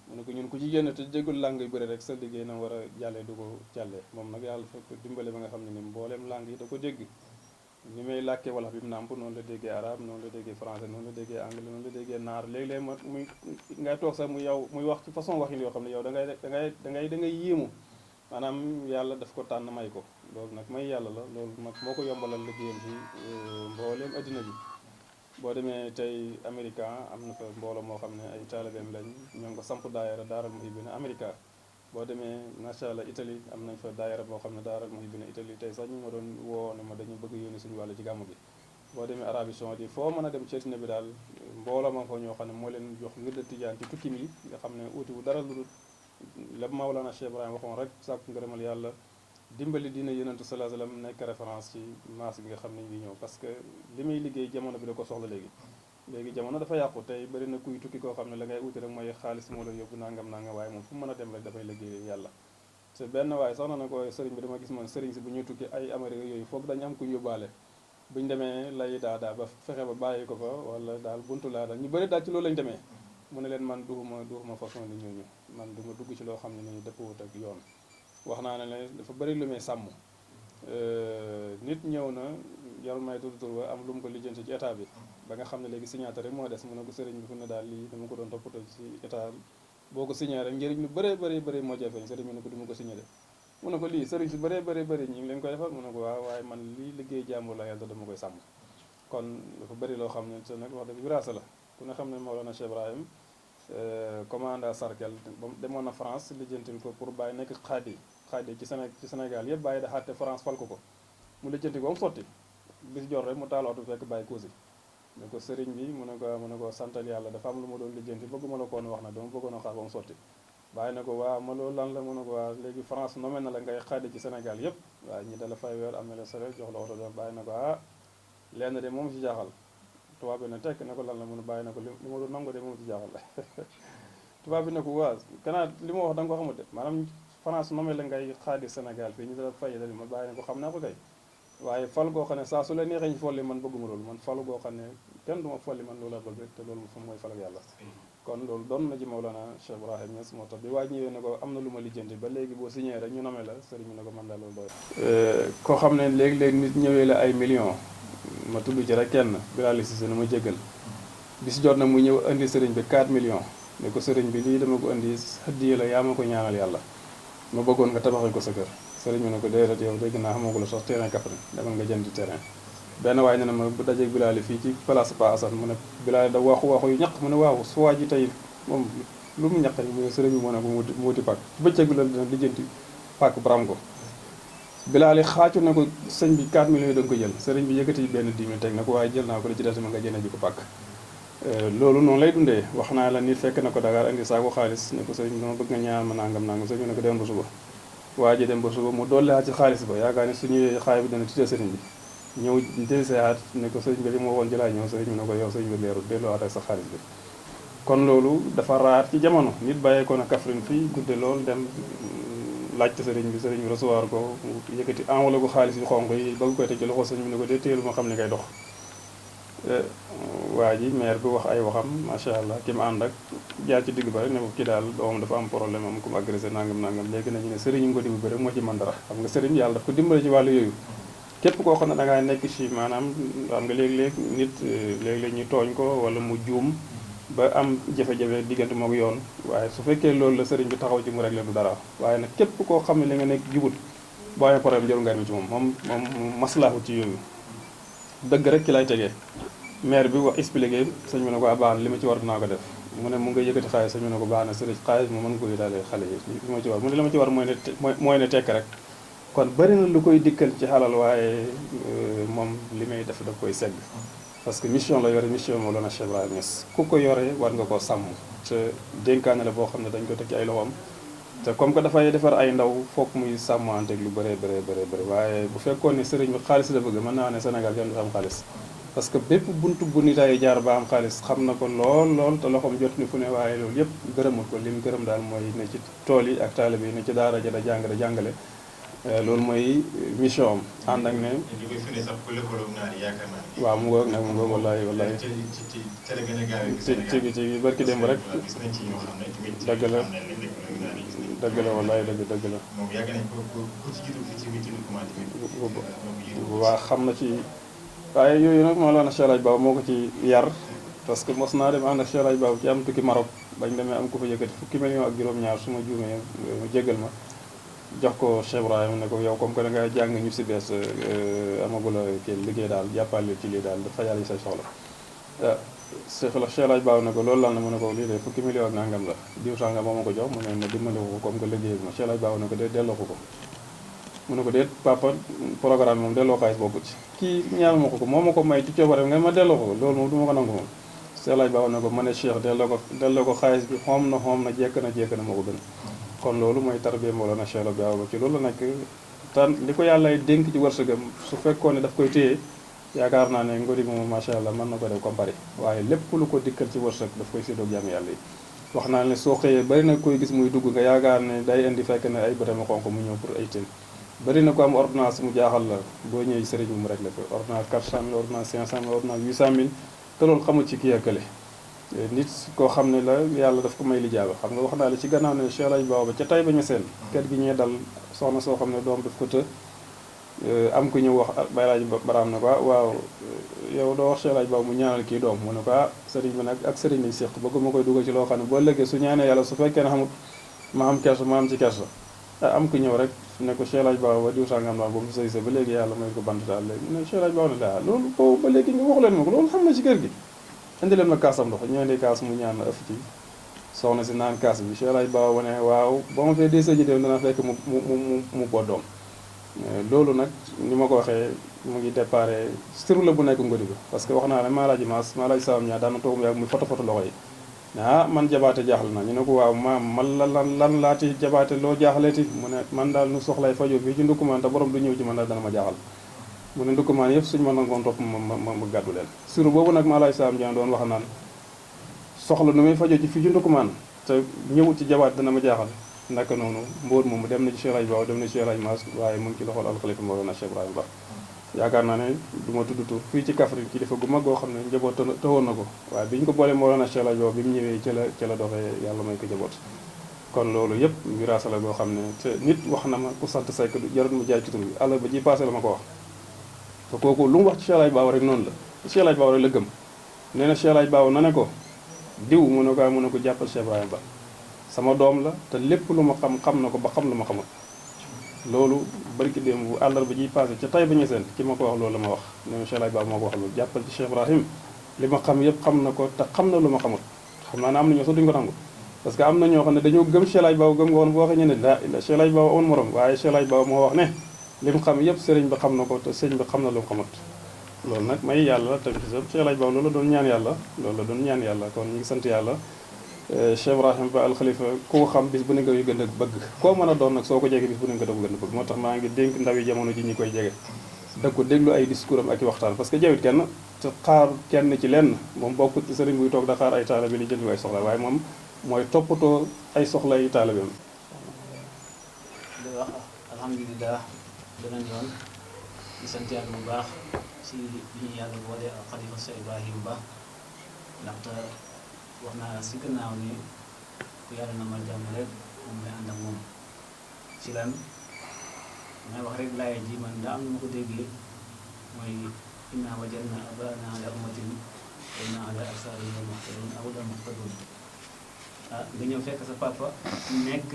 mu ne ko ñun ku ci génn te déggul langue yu bëri rek sa liggéey na war a jàllee du ko jàllee moom nag yàlla dafa ko dimbale ba nga xam ne ni mbooleem langue yi da ko dégg ni may làkkee wolof bi mu nàmp noonu la déggee arabe noonu la déggee français noonu la déggee anglais noonu la déggee naar léeg-léeg ma muy ngay toog sax mu yow muy wax ci façon waxin yoo xam ne yow da ngay yéemu maanaam yàlla daf ko tànn may ko loolu nag may yàlla la loolu nag moo ko yombalal liggéeyam ci mbooleem addina bi boo demee tey américain am na fa mbooloo moo xam ne ay taalibeem lañ ñoo ngi ko samp daayira daaral muhibbina américain boo demee macha allah Italie am nañ fa daayira boo xam ne daaral muhibbina Italie tey sax ñu ma doon woo ne ma dañu bëgg yónni suñu wàllu ci gàmmu gi boo demee Arabie Saoudite foo mën a dem ci addina bi daal mbooloo ma fa ñoo xam ne moo leen jox ngir de tijaan ci tukki mi nga xam ne uti wu dara lu dul la Mawlana Cheikh Ibrahima waxoon rek sàkku ngërëmal yàlla dimbali dina yonentu sallallahu alayhi wasallam nekk référence ci maas gi nga xam ne ñu ngi ñëw parce que li muy liggéey jamono bi da ko soxla léegi jamono dafa yàqu tey bëri na kuy tukki koo xam ne la ngay uti rek mooy xaalis moo la yóbbu nangam waaye moom fu mu mën a dem rek dafay liggéey yàlla te benn waaye sax na ko sëriñ bi dama gis man sëriñ si bu ñuy tukki ay Amérique yooyu foog dañu am ku yóbbaale buñu demee lay daa ba fexe ba bàyyi ko fa wala daal buntu laa daal ñu bëri daal ci loolu lañu demee mu ne leen man duxuma façon ni ñooñu man du ma dugg ci loo xam ne nii dëppwut ak yoon wax naa ne dafa bëri lu muy sàmm nit ñëw na jarul may tur wa am lu mu ko lijjanti ci état bi ba nga xam ne léegi signature rek moo des mu ne ko sëriñ bi fu ne daal lii dama ko doon toppatoo ci état boo ko signé rek njëriñ lu bëri moo jafeeñ sëriñ bi ne ko du ma ko signé de mu ne ko lii sëriñ si bëri ñu ngi leen koy defal mu ne ko waaw waaye man lii liggéey jàmbur la yàlla dama koy sàmm kon dafa bëri loo xam ne te nag wax dëgg wiraasa la ku ne xam ne Mawlana Cheikh Ibrahim commanda Sarkel demoon na France lijjantil ko pour bàyyi nekk xaadi ci Sénégal yëpp bàyyi da xaate France fal ko mu lijjanti ko am sotti bis jot rek mu taal oto fekk bàyyi Kosi ne ko sëriñ bi mu ne ko santal yàlla dafa am lu ma doon lijjanti bëgguma la koon wax na dama bëggoon a xaar ba mu sotti bàyyi na ko waaw ma loolu lan la mu ne ko waaw léegi France nommé na la ngay xaadi ci Sénégal yëpp waaye ñi dala fay weer am na la sare jox la oto doon bàyyi na ko lenn de moom ci jaaxal tubaab bi ne tekk ne ko lan la mun a bàyyi na ko li ma doon nangu de moom ci jaaxal tubaab bi ne ko waaw kanaa li ma wax da nga ko xamante maanaam France nommé la ngay xaadi Sénégal fii ñu dala fay dali ma bàyyi na ko xam naa ko kay waaye fal goo xam ne saa su la neexee ñu folli man bëgguma loolu man falu goo xam ne kenn du ma folli man loolu la bëgg te loolu fa mooy falak yàlla kon loolu doon na ci Mawlana Cheikh Ibrahim Niass moo tax bi waa ñëwee ne ko am na lu ma lijjanti ba léegi boo signé rek ñu nomee la sëriñ bi ne ko man daal loolu doy koo xam ne léegi-léegi nit ñëwee la ay millions ma tudd ci rek kenn Bilal Cissé na ma jéggal bis jot na mu ñëw indi sëriñ bi 4 millions ne ko sëriñ bi lii dama ko indi hadiya la yaa ma ko ñaanal yàlla ma bëggoon nga tabaxal ko sa kër sëriñ bi ne ko déedéet yow dégg naa xamoo ko la sax terrain Kaffrine demal nga jëndi terrain benn waaye ne na ma bu dajeeg Bilal fii ci place Pa Assane mu ne Bilal da waxu yu ñaq mu ne waaw su waa ji tey moom lu mu ñaq mu ne sëriñ bi moo ne ko mu wuti pàkk ci bëccëg bi la dina lijjanti pàkk baram ko Bilal yi xaacu na ko sëñ bi 4 millions yi da nga ko jël sëriñ bi yëkkati benn 10 000 teg na ko waaye jël naa ko li ci des ma nga jënd ji ko pàkk loolu noonu lay dundee wax naa la nit fekk na ko Dakar indi saako xaalis ne ko sëriñ bi dama bëgg nga ñaan ma nangam sëriñ bi ne ko dem ba suba waa ji dem ba suba mu dolliwaat ci xaalis ba yaakaar ne suñu xaalis bi dana tiitee sëriñ bi ñëw dellusiwaat ne ko sëriñ bi li ma waxoon ci laay ñëw sëriñ bi ne ko yow sëriñ bi leerul delluwaat ak sa xaalis bi kon loolu dafa raar ci jamono nit bàyyee ko na Kaffrine fii gudde loolu dem laajte sëriñ bi recevoir ko yëkkati enveloppe ko xaalis yu xonq yi bëgg koy teg ci loxo sëriñ bi ne ko dee téelu ma xam li ngay dox waa ji maire bi wax ay waxam macha allah ki ma ànd ak jaar ci digg ba rek ne ko kii daal doomam dafa am problème am ku mu agressé nangam nangam léegi nañu ne sëriñ Ngodi bi rek moo ci mën dara xam nga sëriñ yàlla daf ko dimbale ci wàllu yooyu képp koo xam ne da ngaa nekk ci maanaam xam nga léeg-léeg nit léeg-léeg ñu tooñ ko wala mu juum ba am jafe-jafe diggante mook yoon waaye su fekkee loolu la sëriñ bi taxaw ci mu réglé du dara waaye nag képp koo xam ne li nga nekk jubut boo amee problème jarul nga dem ci moom maslaahu ci yooyu dëgg rek ci lay tegee maire bi wax expliqué sëñ bi ne ko baax na li ma ci war dinaa ko def mu ne mu nga yëkkati xaalis sëñ bi ne ko baax na sëriñ xaalis mu mën ko yitaale xale yi li ma ci war mu ne li ma ci war mooy ne tekk rek kon bëri na lu koy dikkal ci xalal waaye moom li may def daf koy segg parce que mission la yore mission Mawlana Cheikh Ibrahima Niass ku ko yore war nga koo sàmm te dénkaane la boo xam ne dañ ko teg ci ay loxoom te comme que dafay defar ay ndaw foog muy sàmmanteeg lu bëree bëri waaye bu fekkoon ne sëriñ bi xaalis la bëgg mën naa ne Sénégal kenn du am xaalis parce que bépp buntu bu nitaay jaar ba am xaalis xam na ko lool te loxoom jot ni fu ne waaye loolu yëpp gërëmul ko lim gërëm daal mooy ne ci tool yi ak taalibe yi ne ci daara ja da jàngale loolu mooy mission am ànd ak ne waaw mu ngoog nag mu ngoog wallahi ci barki démb rek dëgg la wallahi dëgg la waa xam na ci waaye yooyu nag Mawlana Cheikh Alhaji Baba moo ko ci yar parce que mos naa dem ànd ak Cheikh Alhaji Baba ci am tukki Maroc bañ demee am ko fa yëkkati fukki million ak juróom-ñaar su ma juumee mu jégal ma jox ko Cheikh Ibrahima ne ko yow comme que da nga jàng ñu si bees amagula kii liggéey daal jàppale ci lii daal dafa yàlla yi say soxla Cheikh Alhaji Baba ne ko loolu lan la mu ne ko lii de fukki million ak nangam la diw sanga moo ma ko jox mu ne ma dimbali ko comme que liggéey ma Cheikh Alhaji Baba ne ko dee delloo ko mu ne ko déet papa programme moom delloo xaalis bokku ci kii ñaar ma ko moo ma ko may ci coobare nga ma delloo ko loolu moom du ma ko nangu moom Cheikh Alhaji Baba ne ko ma ne Cheikh delloo ko xaalis bi xoom na jekk na moo ko gën kon loolu mooy tarbiya Mawlana Cheikh Alhaji Baba ci loolu la nekk tan li ko yàlla dénk ci wërsëgam su fekkoon ne daf koy téye yaakaar naa ne Ngodi moom macha allah mën na ko def comme pare waaye lépp lu ko dikkal ci wërsëg daf koy séddoog jàmm yàlla yi wax naa ne soo xëyee bari na koy gis muy dugg nga yaakaar ne day indi fekk ne ay bëtama xonk mu ñëw pour ay teel bari na ko am ordonnance mu jaaxal la boo ñëwee sëriñ bi mu réglé ko ordonnance 400000 ordonnance 500000 ordonnance 800000 te loolu xamul ci kii ak kële nit koo xam ne la yàlla daf ko may li jaaba xam nga wax naa la ci gannaaw ne Cheikh Alhaji Baba ca tay ba ñu seen kër gi ñee dal soxna soo xam ne doom daf ko të am ku ñëw wax Baye Alhaji Baraam ne ko waaw yow doo wax Cheikh Alhaji Baba mu ñaanal kii doom mu ne ko sëriñ bi nag ak sëriñ lañ séq bëgguma koy dugal ci loo xam ne boo léegi su ñaanee yàlla su fekkee ne xamut ma am kersa ma am ci kersa am ku ñëw rek ne ko Cheikh Alhaji Baba wa diw sangam daal boobu sëy sa ba léegi yàlla may ko bant daal léegi mu ne Cheikh Alhaji Baba ne daa loolu boobu ba léegi nga wax leen ma ko loolu xam na ci kër gi indi leen ma kaasam ndox ñoo indi kaas mu ñaan ëff ci soxna si naan kaas bi Cheikh Alhaji Baba wane waaw ba ma fee dee sa ji dem dana fekk mu boddoom loolu nag ni ma ko waxee mu ngi déparé siru la bu nekk Ngodi bi parce que wax naa ne Maalaaji Maas Maalaaji Saam ñaa daan na toog mu yàgg muy foto loxo yi man jabaate jaaxle na ñu ne ko waaw maam man lan laati jabaate loo jaaxleeti mu ne man daal nu soxlay fajo fii ci ndukkumaan te borom du ñëw ci man daal dana ma jaaxal mu ne ndukkumaan yëpp suñu ma nangoon topp ma gàddu leen siru boobu nag Maalaaji Saam ñaa doon wax naan soxla nu muy fajo ci fii ci ndukkumaan te ñëwut ci jabaate dana ma jaaxal naka noonu mbóor moomu dem na ci Cheikh Alhaji Baba dem na ci Cheikh Alhaji Maas waaye mu ngi ci loxol alxalifa Mawlana Cheikh Ibrahima Ba yaakaar naa ne du ma tudd tur fii ci Kaffrine kilifa gu mag goo xam ne njaboot taxoon na ko waaye bi ñu ko boolee Mawlana Cheikh Alhaji Baba bi mu ñëwee ca la doxee yàlla may ko njaboot kon loolu yëpp wiraasa la goo xam ne te nit wax na ma ku sant Seck jarut mu jaay ci tur bi àll ba ji passé la ma ko wax te kooku lu mu wax ci Cheikh Alhaji Baba rek noonu la Cheikh Alhaji Baba rek la gëm nee na Cheikh Alhaji Baba na ne ko diw mu ne ko jàppal Cheikh Ibrahima Ba sama doom la te lépp lu ma xam na ko ba xam lu ma xamul loolu barki démb bu àllarba ji passé ca tay ba ñu seen ki ma ko wax loolu la ma wax ne ma Cheikh Alhaji Baba moo ko wax loolu jàppal ci Cheikh Ibrahim li ma xam yëpp xam na ko te xam na lu ma xamul xam naa ne am na ñoo sax duñu ko nangu parce que am na ñoo xam ne dañoo gëm Cheikh Alhaji Baba gëm nga woon boo waxee ñu ne la Cheikh Alhaji Baba amoon morom waaye Cheikh Alhaji Baba moo wax ne li mu xam yëpp sëriñ bi xam na ko te sëriñ bi xam na lu mu xamut loolu nag may yàlla tamit Cheikh Alhaji Baba loolu la doon ñaan yàlla kon ñu ngi sant yàlla Cheikh Ibrahima Ba al Khalifa koo xam bis bu ne nga yu gën a bëgg koo mën a doon nag soo ko jege bis bu ne nga da ko gën a bëgg moo tax maa ngi dénk ndaw yi jamono ji ñi koy jege da ko déglu ay discours am ak i waxtaan parce que jawit kenn te xaar kenn ci lenn moom bokkut ci sëriñ buy toog da xaar ay taalibe li jël ay soxla waaye moom mooy toppatoo ay soxla yi taalibeem di wax alhamdulilah beneen yoon di sant yàlla bu baax ci li ñu yàlla boole ak Khalifa Cheikh Ibrahima Ba ndaxte wax naa si gannaaw ni ku yàlla na ma jàmm rek moom lay ànd ak moom ci lan may wax rek laay ji man daa am na ma ko déggee mooy inna wajadna abaana ala ummatin wa inna ala asaarihim muqtadun aw la muqtadun nga ñëw fekk sa papa nekk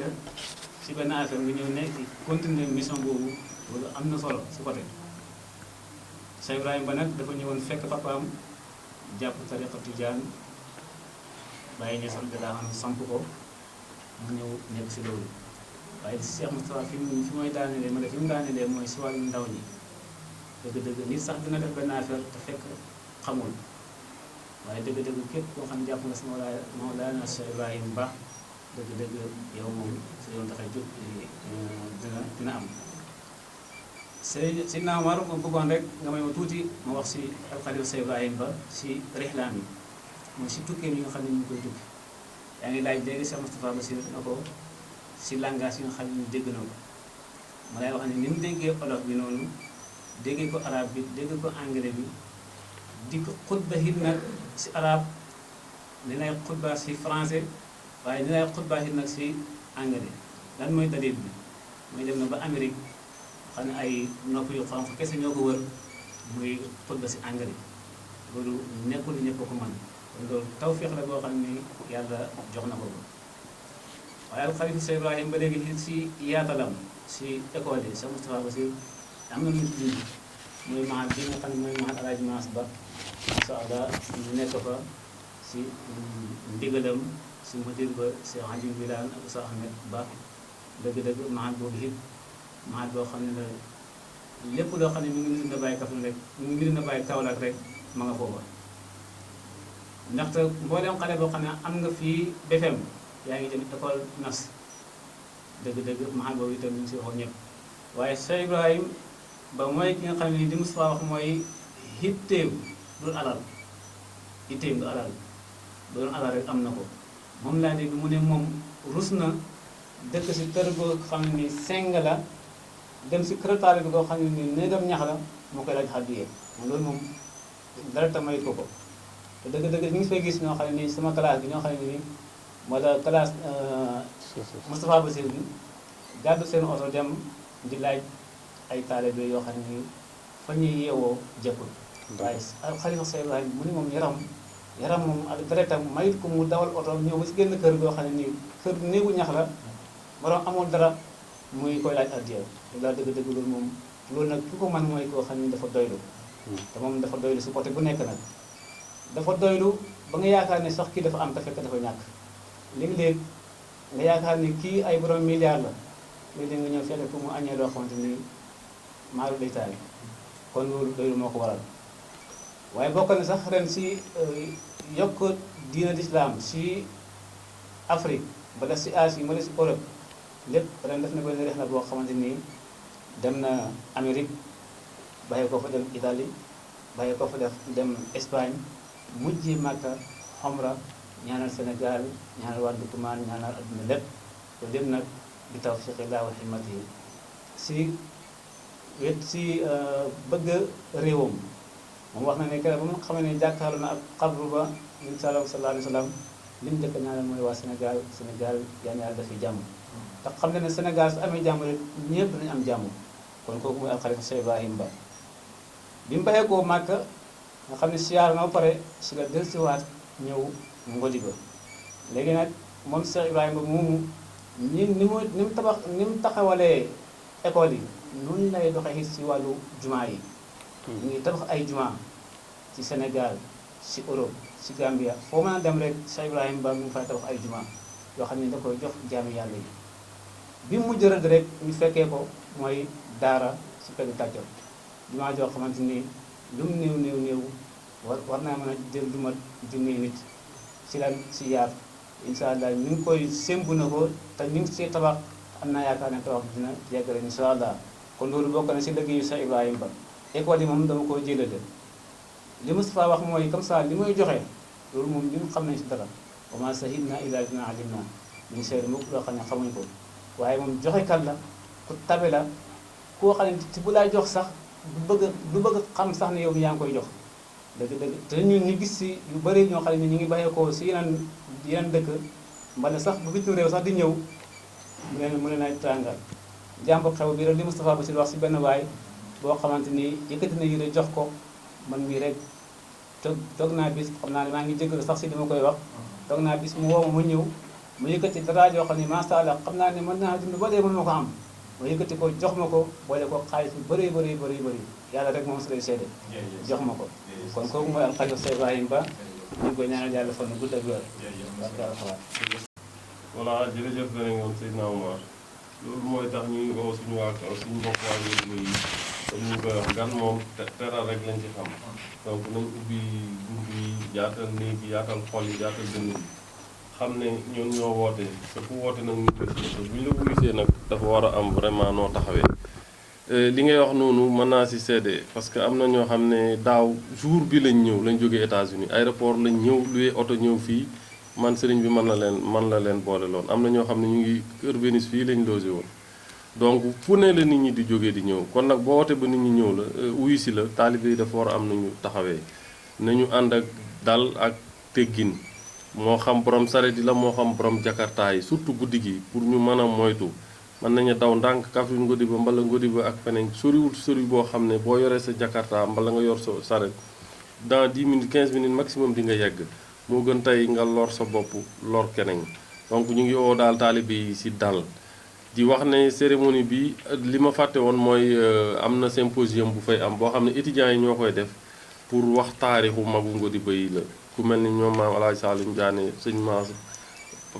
ci benn affaire nga ñëw nekk continuer mission boobu loolu am na solo si côté Cheikh Ibrahima Ba nag dafa ñëwoon fekk papaam jàpp tariqa tijaan bàyyi ñesal da daa xam samp ko mu ñëw nekk si loolu waaye Cheikh Moustapha fi mooy daanelee ma ne fi mu daanelee mooy si wàllu ndaw ñi dëgg-dëgg nit sax dina def benn affaire te fekk xamul waaye dëgg-dëgg képp koo xam jàpp nga si Mawlana Cheikh Ibrahima Ba dëgg-dëgg yow moom sa yoon dafay jóg dina am si naa Omar ma bëggoon rek nga may ma tuuti ma wax si alxalifa Cheikh Ibrahima Ba si rixlaam yi mooy si tukkee yi nga xam ne ñu ngi koy tukki yaa ngi laaj léegi Cheikh Moustapha Bassir na ko si langage yi nga xam ne ñu dégg na ko ma lay wax ne ni mu déggee olof bi noonu déggee ko arabe bi dégg ko anglais bi di ko xutba hit nag si arabe dinay xutba si français waaye dinay xutba hit nag si anglais lan mooy dalil bi mooy dem na ba Amérique xam ne ay nopp yu xonq kese ñoo ko wër muy xutba si anglais loolu nekkul ñëpp ko mën kon loolu tawfiix la boo xam ne yàlla jox na ko ko waaye alxalifa Cheikh Ibrahima ba léegi si yaatalam si école yi Cheikh Moustapha Bassir am na nit ñi mooy mahad bi nga xam ne mooy mahad Alaaji Maas Ba masha Allah ñu nekk fa si ndigalam si mudir ba Cheikh Hadim Wilane ak Oustaz Ahmed Ba dëgg-dëgg mahad boobu it mahad boo xam ne la lépp loo xam ne mi ngi Medina Baye Kaffrine rek mi ngi Medina Baye Kaolack rek ma nga foofa ndaxte mboolem xale boo xam ne am nga fii BFM yaa ngi dem école nas dëgg-dëgg mahad boobu itam ñu ngi si waxoon ñëpp waaye Cheikh Ibrahima Ba mooy ki nga xam ne li Moustapha wax mooy hitteem doon alal hitteem du alal doon alal rek am na ko moom laa dégg mu ne moom rus na dëkk si kër goo xam ne ni seng la dem si kër taalibe bi goo xam ne ni néegam ñax la moo koy laaj xaddiyee moom loolu moom dara tamayit ko ko te dëgg-dëgg ñu ngi fay gis ñoo xam ne nii sama classe bi ñoo xam ne nii wala classe Moustapha Bassir bi gàddu seen oto dem di laaj ay taalibe yoo xam ne fa ñuy yeewoo jëkkul waaye xalifa Cheikh Ibrahima mu ni moom yaram moom ak deretam mayit ko mu dawal oto ñëw ba si génn kër goo xam ne nii kër néegu ñax la borom amul dara muy koy laaj addiya laa dëgg-dëgg loolu moom loolu nag ki ko man mooy koo xam ne dafa doylu te moom dafa doylu si côté bu nekk nag dafa doylu ba nga yaakaar ne sax kii dafa am te fekk dafa ñàkk léeg-léeg nga yaakaar ne kii ay borom milliard la léeg-léeg nga ñëw fekk ko mu añee loo xamante ni maaru day taali kon loolu doylu moo ko waral waaye bokk na sax ren si yokk diina l'islam si Afrique bala si Asie wala si Europe lépp ren def na benn rex la boo xamante ni dem na Amérique bàyyi ko fa dem Italie bàyyi ko fa def dem Espagne mujji Makka xomra ñaanal Sénégal ñaanal waa Ndoukoumane ñaanal adduna lépp loolu lépp nag di tawfiqillah wa himatihi si wet si bëgg réewam moom wax na ne keroog ba mu xamee ne jàkkaarloo na ak xabru ba incha allah sallallahu alayhi wa sallam li mu njëkk a ñaanal mooy waa Sénégal yaa ñaar dafi jàmm te xam ne ne Sénégal su amee jàmm rek ñëpp dañu am jàmm kon kooku mooy alxalifa Cheikh Ibrahima Ba bi mu baxee koo Màkka nga xam ne siyaar na ba pare si la dellusiwaat ñëw Ngodi ba léegi nag moom Cheikh Ibrahima Ba moomu ni mu taxawalee école yi noonu lay doxee si wàllu jumaa yi ñu ngi tabax ay jumaa ci Sénégal si Europe si Gambia foo mën a dem rek Cheikh Ibrahima Ba mu ngi fay tabax ay jumaa yoo xam ne da koy jox jaami yàlla yi bi mu mujj rëdd rek ñu fekkee ko mooy daara si pegg tàccam jumaa joo xamante ni lu mu néew war naa mën a jël lu mat junni nit si lan si yaar incha allah ñu ngi koy sémbu na ko te ñu ngi see tabax am naa yaakaar ne tabax dina yeggale incha allah kon loolu bokk na si liggéeyu Cheikh Ibrahima Ba école yi moom dama koo jëlale li Moustapha wax mooy comme ça li muy joxe loolu moom ñun xam nañ si dara wa ma shahidna illa bima alimna ñu seede mukk loo xam ne xamuñ ko waaye moom joxekat la ku tabe la koo xam ne ci bu laay jox sax du bëgg xam sax ne yow mi yaa ngi koy jox dëgg te ñun ñu gis si yu bëri ñoo xam ne ñu ngi bàyyeekoo si yeneen dëkk mbala sax bu bitim réew sax di ñëw mu leen ay tàngal jàmb xew bi rek li Moustapha Bassir wax si benn waay boo xamante ni yëkkati na yére jox ko man mii rek toog naa bis xam naa ne maa ngi jégalu sax si li ma koy wax toog naa bis mu woo ma ñëw mu yëkkati dara joo xam ne macha allah xam naa ne mën naa dund ba dee mën ma ko am ma yëkkati ko jox ma ko boole ko xaalis bu bëri yàlla rek moom su lay seede jox ma ko kon kooku mooy alxalifa Cheikh Ibrahim Ba ñu ngi koy ñaanal yàlla fan bu gudd ak wér barke alxuraan. voilà jërëjëf beneen yoon Seydina Omar loolu mooy tax ñuy woo suñu mbokk waa Ngodiba yi comme ñu koy wax gan moom teral rek lañ ci xam donc nañ ubbi bunt yi yaatal néeg yi yaatal xol yi yaatal dënn yi xam ne ñoom ñoo woote te ku woote nag ñu koy bu ñu la wuyusee nag dafa war a am vraiment noo taxawee li ngay wax noonu mën naa si seede parce que am na ñoo xam ne daaw jour bi lañ ñëw lañ jógee États-Unis aéroport lañ ñëw luy oto ñëw fii man sëriñ bi man la leen boole loon am na ñoo xam ne ñu ngi Kër Vénus fii lañ logé woon donc fu ne la nit ñi di jógee di ñëw kon nag boo wootee ba nit ñi ñëw la wuyu si la taalibe yi dafa war a am nañu taxawee nañu ànd ak dal ak teggin moo xam borom saret yi la moo xam borom jakarta yi surtout guddi gi pour ñu mën a moytu mën nañu daw ndànk Kaffrine Ngodiba mbala Ngodiba ak feneen sori boo xam ne boo yoree sa jakarta mbala nga yor sa saret dans 10 minutes 15 minutes maximum di nga yegg moo gën tey nga lor sa bopp lor keneen donc ñu ngi woo daal taalibe yi si dal di wax ne cérémonie bi li ma fàtte woon mooy am na symposium bu fay am boo xam ne étudiants yi ñoo koy def pour wax taarixu magu Ngodiba yi la ku mel ni ñoom maam Alaaji Saloum Diané sëñ Maas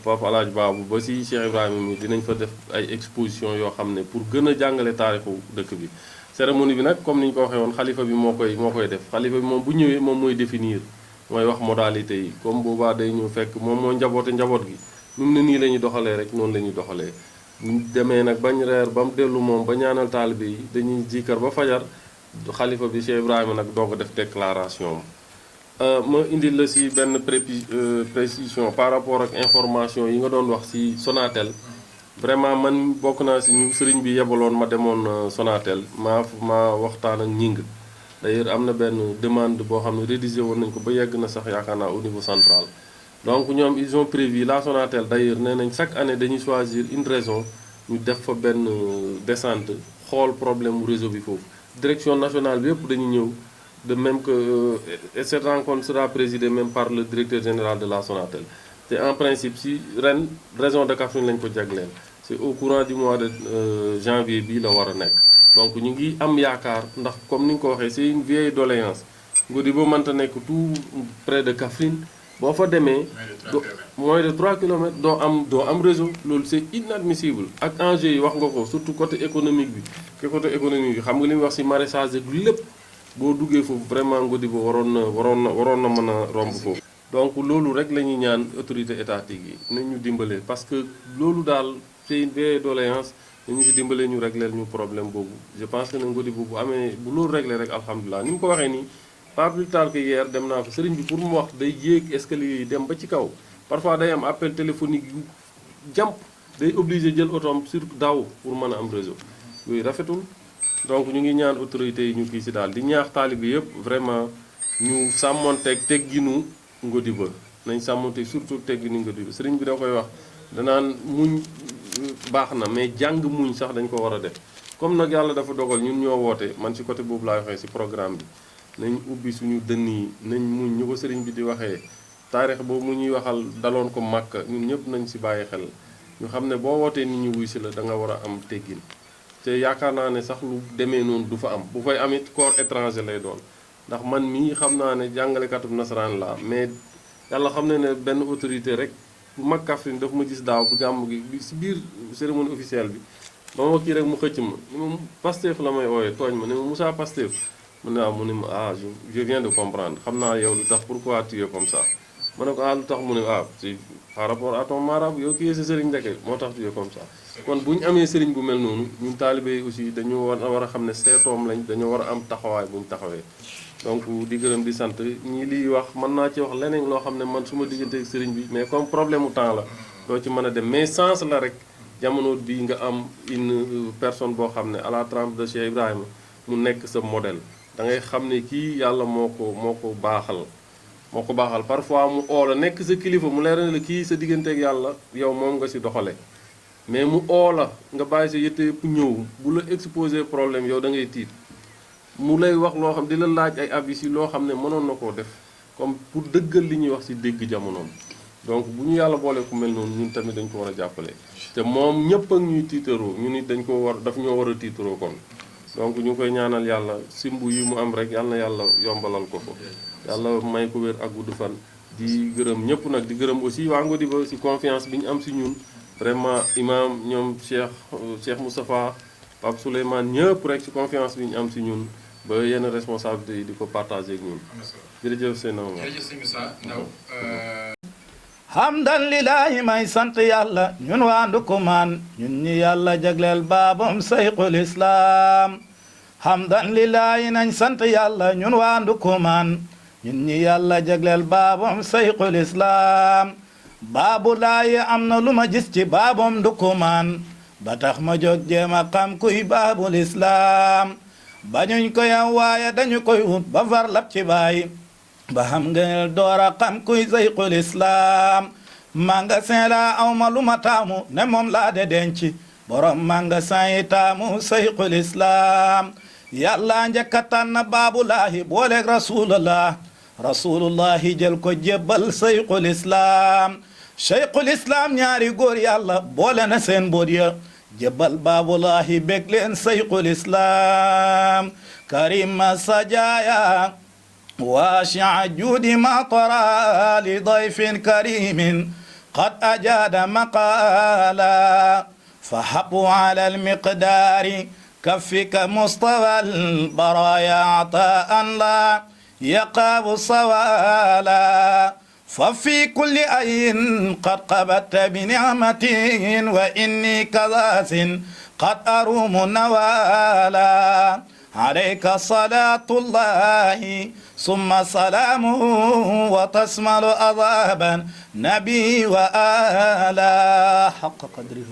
Papa Alaaji Baabu ba si Cheikh Ibrahima mi dinañ fa def ay exposition yoo xam ne pour gën a jàngale taarixu dëkk bi cérémonie bi nag comme ni ñu ko waxee woon xalifa bi moo koy def xalifa bi moom bu ñëwee moom mooy définir mooy wax modalité yi comme boobaa day ñëw fekk moom moo njaboote njaboot gi ñun ne nii la ñuy doxalee rek noonu la ñuy doxalee buñ demee nag bañ reer ba mu dellu moom ba ñaanal taalibe yi dañuy jikkar ba fajar xalifa bi Cheikh Ibrahima nag doog a def déclaration ma indil la si benn précision par rapport ak information yi nga doon wax si Sonatel vraiment man bokk naa si ñu sëriñ bi yebaloon ma demoon Sonatel maa waxtaan ak ñing d'ailleurs am na benn demande boo xam ne rédigé woon nañ ko ba yegg na sax yaakaar naa au niveau central donc ñoom ils ont prévu la Sonatel d'ailleurs nee nañ chaque année dañuy choisir une raison ñu def fa benn descente xool problème mu réseau bi foofu direction nationale bi yëpp dañuy ñëw de même que cette rencontre sera présidée même par le directeur général de la Sonatel te en principe si ren région de Kaffrine lañ ko jagleel c'est au courant du mois de janvier bii la war a nekk donc ñu ngi am yaakaar ndax comme ni nga ko waxee c'est une vieille doléance Ngodiba mënta nekk tout près de Kaffrine boo fa demee moins de 3 kilomètres doo am réseau loolu c'est inadmissible ak enjeu yi wax nga ko surtout côté économique bi xam nga li muy wax ci maraîchage ak lépp boo duggee foofu vraiment Ngodiba waroon na mën a romb foofu donc loolu rek la ñuy ñaan autorité étatique yi nañu dimbale parce que loolu daal c'est une vieille doléance nañu si dimbalee ñu régler ñu problème boobu je pense que ne Ngodiba bu amee bu loolu régler rek alhamdulilah ni mu ko waxee nii pas plus tard que hier dem naa fa sëriñ bi pour mu wax day yéeg escalier yi dem ba ci kaw parfois day am appel téléphonique yu jàmp day obligé jël otoom sur daw pour mën a am réseau yooyu rafetul donc ñu ngi ñaan autorités yi ñu kii si daal di ñaax taalibe yëpp vraiment ñu sàmmonteeg tegginu Ngodiba nañ sàmmonteeg surtout tegginu Ngodiba sëriñ bi da koy wax danaan muñ baax na mais jàng muñ sax dañ ko war a def comme nag yàlla dafa dogal ñun ñoo woote man ci côté boobu laay waxee si programme bi nañ ubbi suñu dënn yi nañ muñ ñu ko sëriñ bi di waxee taarix boobu mu ñuy waxal daloon ko Màkka ñun ñëpp nañ si bàyyi xel ñu xam ne boo wootee nit ñi wuy si la da nga war a am teggin te yaakaar naa ne sax lu demee noonu du fa am bu fay amit corps étranger lay doon ndax man mii xam naa ne jàngalekatub nasaraan laa mais yàlla xam ne ne benn autorité rek bu mag Kaffrine daf ma gis daaw bu gàmm gi si biir cérémonie officielle bi ba ma kii rek mu xëcc ma ni ma Pastef la may ooyee tooñ ma ne ma Moussa Pastef mu ne waaw mu ne ma je viens de comprendre xam naa yow lu tax pourquoi tu es comme ça ma ne ko lu tax mu ne c'est par rapport à ton marabout yow kii sa sëriñ ndeke moo tax tu es comme ça kon bu ñu amee sëriñ bu mel noonu ñun taalibe yi aussi dañu war a xam ne seetoom lañ dañoo war a am taxawaay bu ñu taxawee donc di gërëm di sant ñii liy wax mën naa ci wax leneen loo xam ne man su ma diggante sëriñ bi mais comme problème mu temps la doo ci mën a dem mais sens la rek jamono bi nga am une personne boo xam ne à la trempe de Cheikh Ibrahima mu nekk sa modèle da ngay xam ne kii yàlla moo ko baaxal parfois mu oo la nekk sa kilifa mu leer ne la kii sa digganteeg yàlla yow moom nga si doxale mais mu oo la nga bàyyi sa yitte yëpp ñëw bu la exposé problème yow da ngay tiit mu lay wax loo xam di la laaj ay avis yi loo xam ne mënoon na koo def comme pour dëggal li ñuy wax si dégg jamonoom donc bu ñu yàlla boole ku mel noonu ñun tamit dañ ko war a jàppale te moom ñëpp ak ñuy tiitaroo ñu nit dañ ko war daf ñoo war a tiitaroo kon donc ñu koy ñaanal yàlla simbu yi mu am rek yàlla na yàlla yombalal ko ko yàlla may ko wér ak gudd fan di gërëm ñëpp nag di gërëm aussi waa Ngodiba si confiance bi ñu am si ñun vraiment imam ñoom Cheikh Moustapha Pape Souleymane ñëpp rek si confiance bi ñu am si ñun ba yenn responsabilité yi di ko partagé ak ñun jërëjëf seen hamdan lillahi may sant yàlla ñun waa Ndukumaan ñun ñi yàlla jagleel baabam sayxul islam hamdan lillahi nañ sant yàlla ñun waa Ndukumaan ñun ñi yàlla jagleel baabam sayxul islam baabu laayi am na lu ma gis ci baabam Ndukumaan ba tax ma jóg jéem a xam kuy baabul islam bañuñ ko yow waaye dañu koy wut ba far lab ci baay ba xam ngeen door a xam kuy sayxul islam magasin la aw ma lu ma taamu ne moom laa de denc borom magasin yi taamu sayxul islam yàlla njëkk a tànn baabu laahi booleeg rasulullahi jël ko jébbal sayxul islam sayxul islam ñaari góor yàlla boole na seen boot ya jébbal baabu laahi bég leen sayxul islam karima sajaya واشع الجود مطرا لضيف كريم قد أجاد مقالا فحبوا على المقدار كفك مستوى البرايا عطاء لا يقاب صوالا ففي كل أي قد قبضت بنعمة وإني كذاس قد أروم النوالا عليك صلاة الله ثم سلامه وتسمل أضابا نبي وآلا حق قدره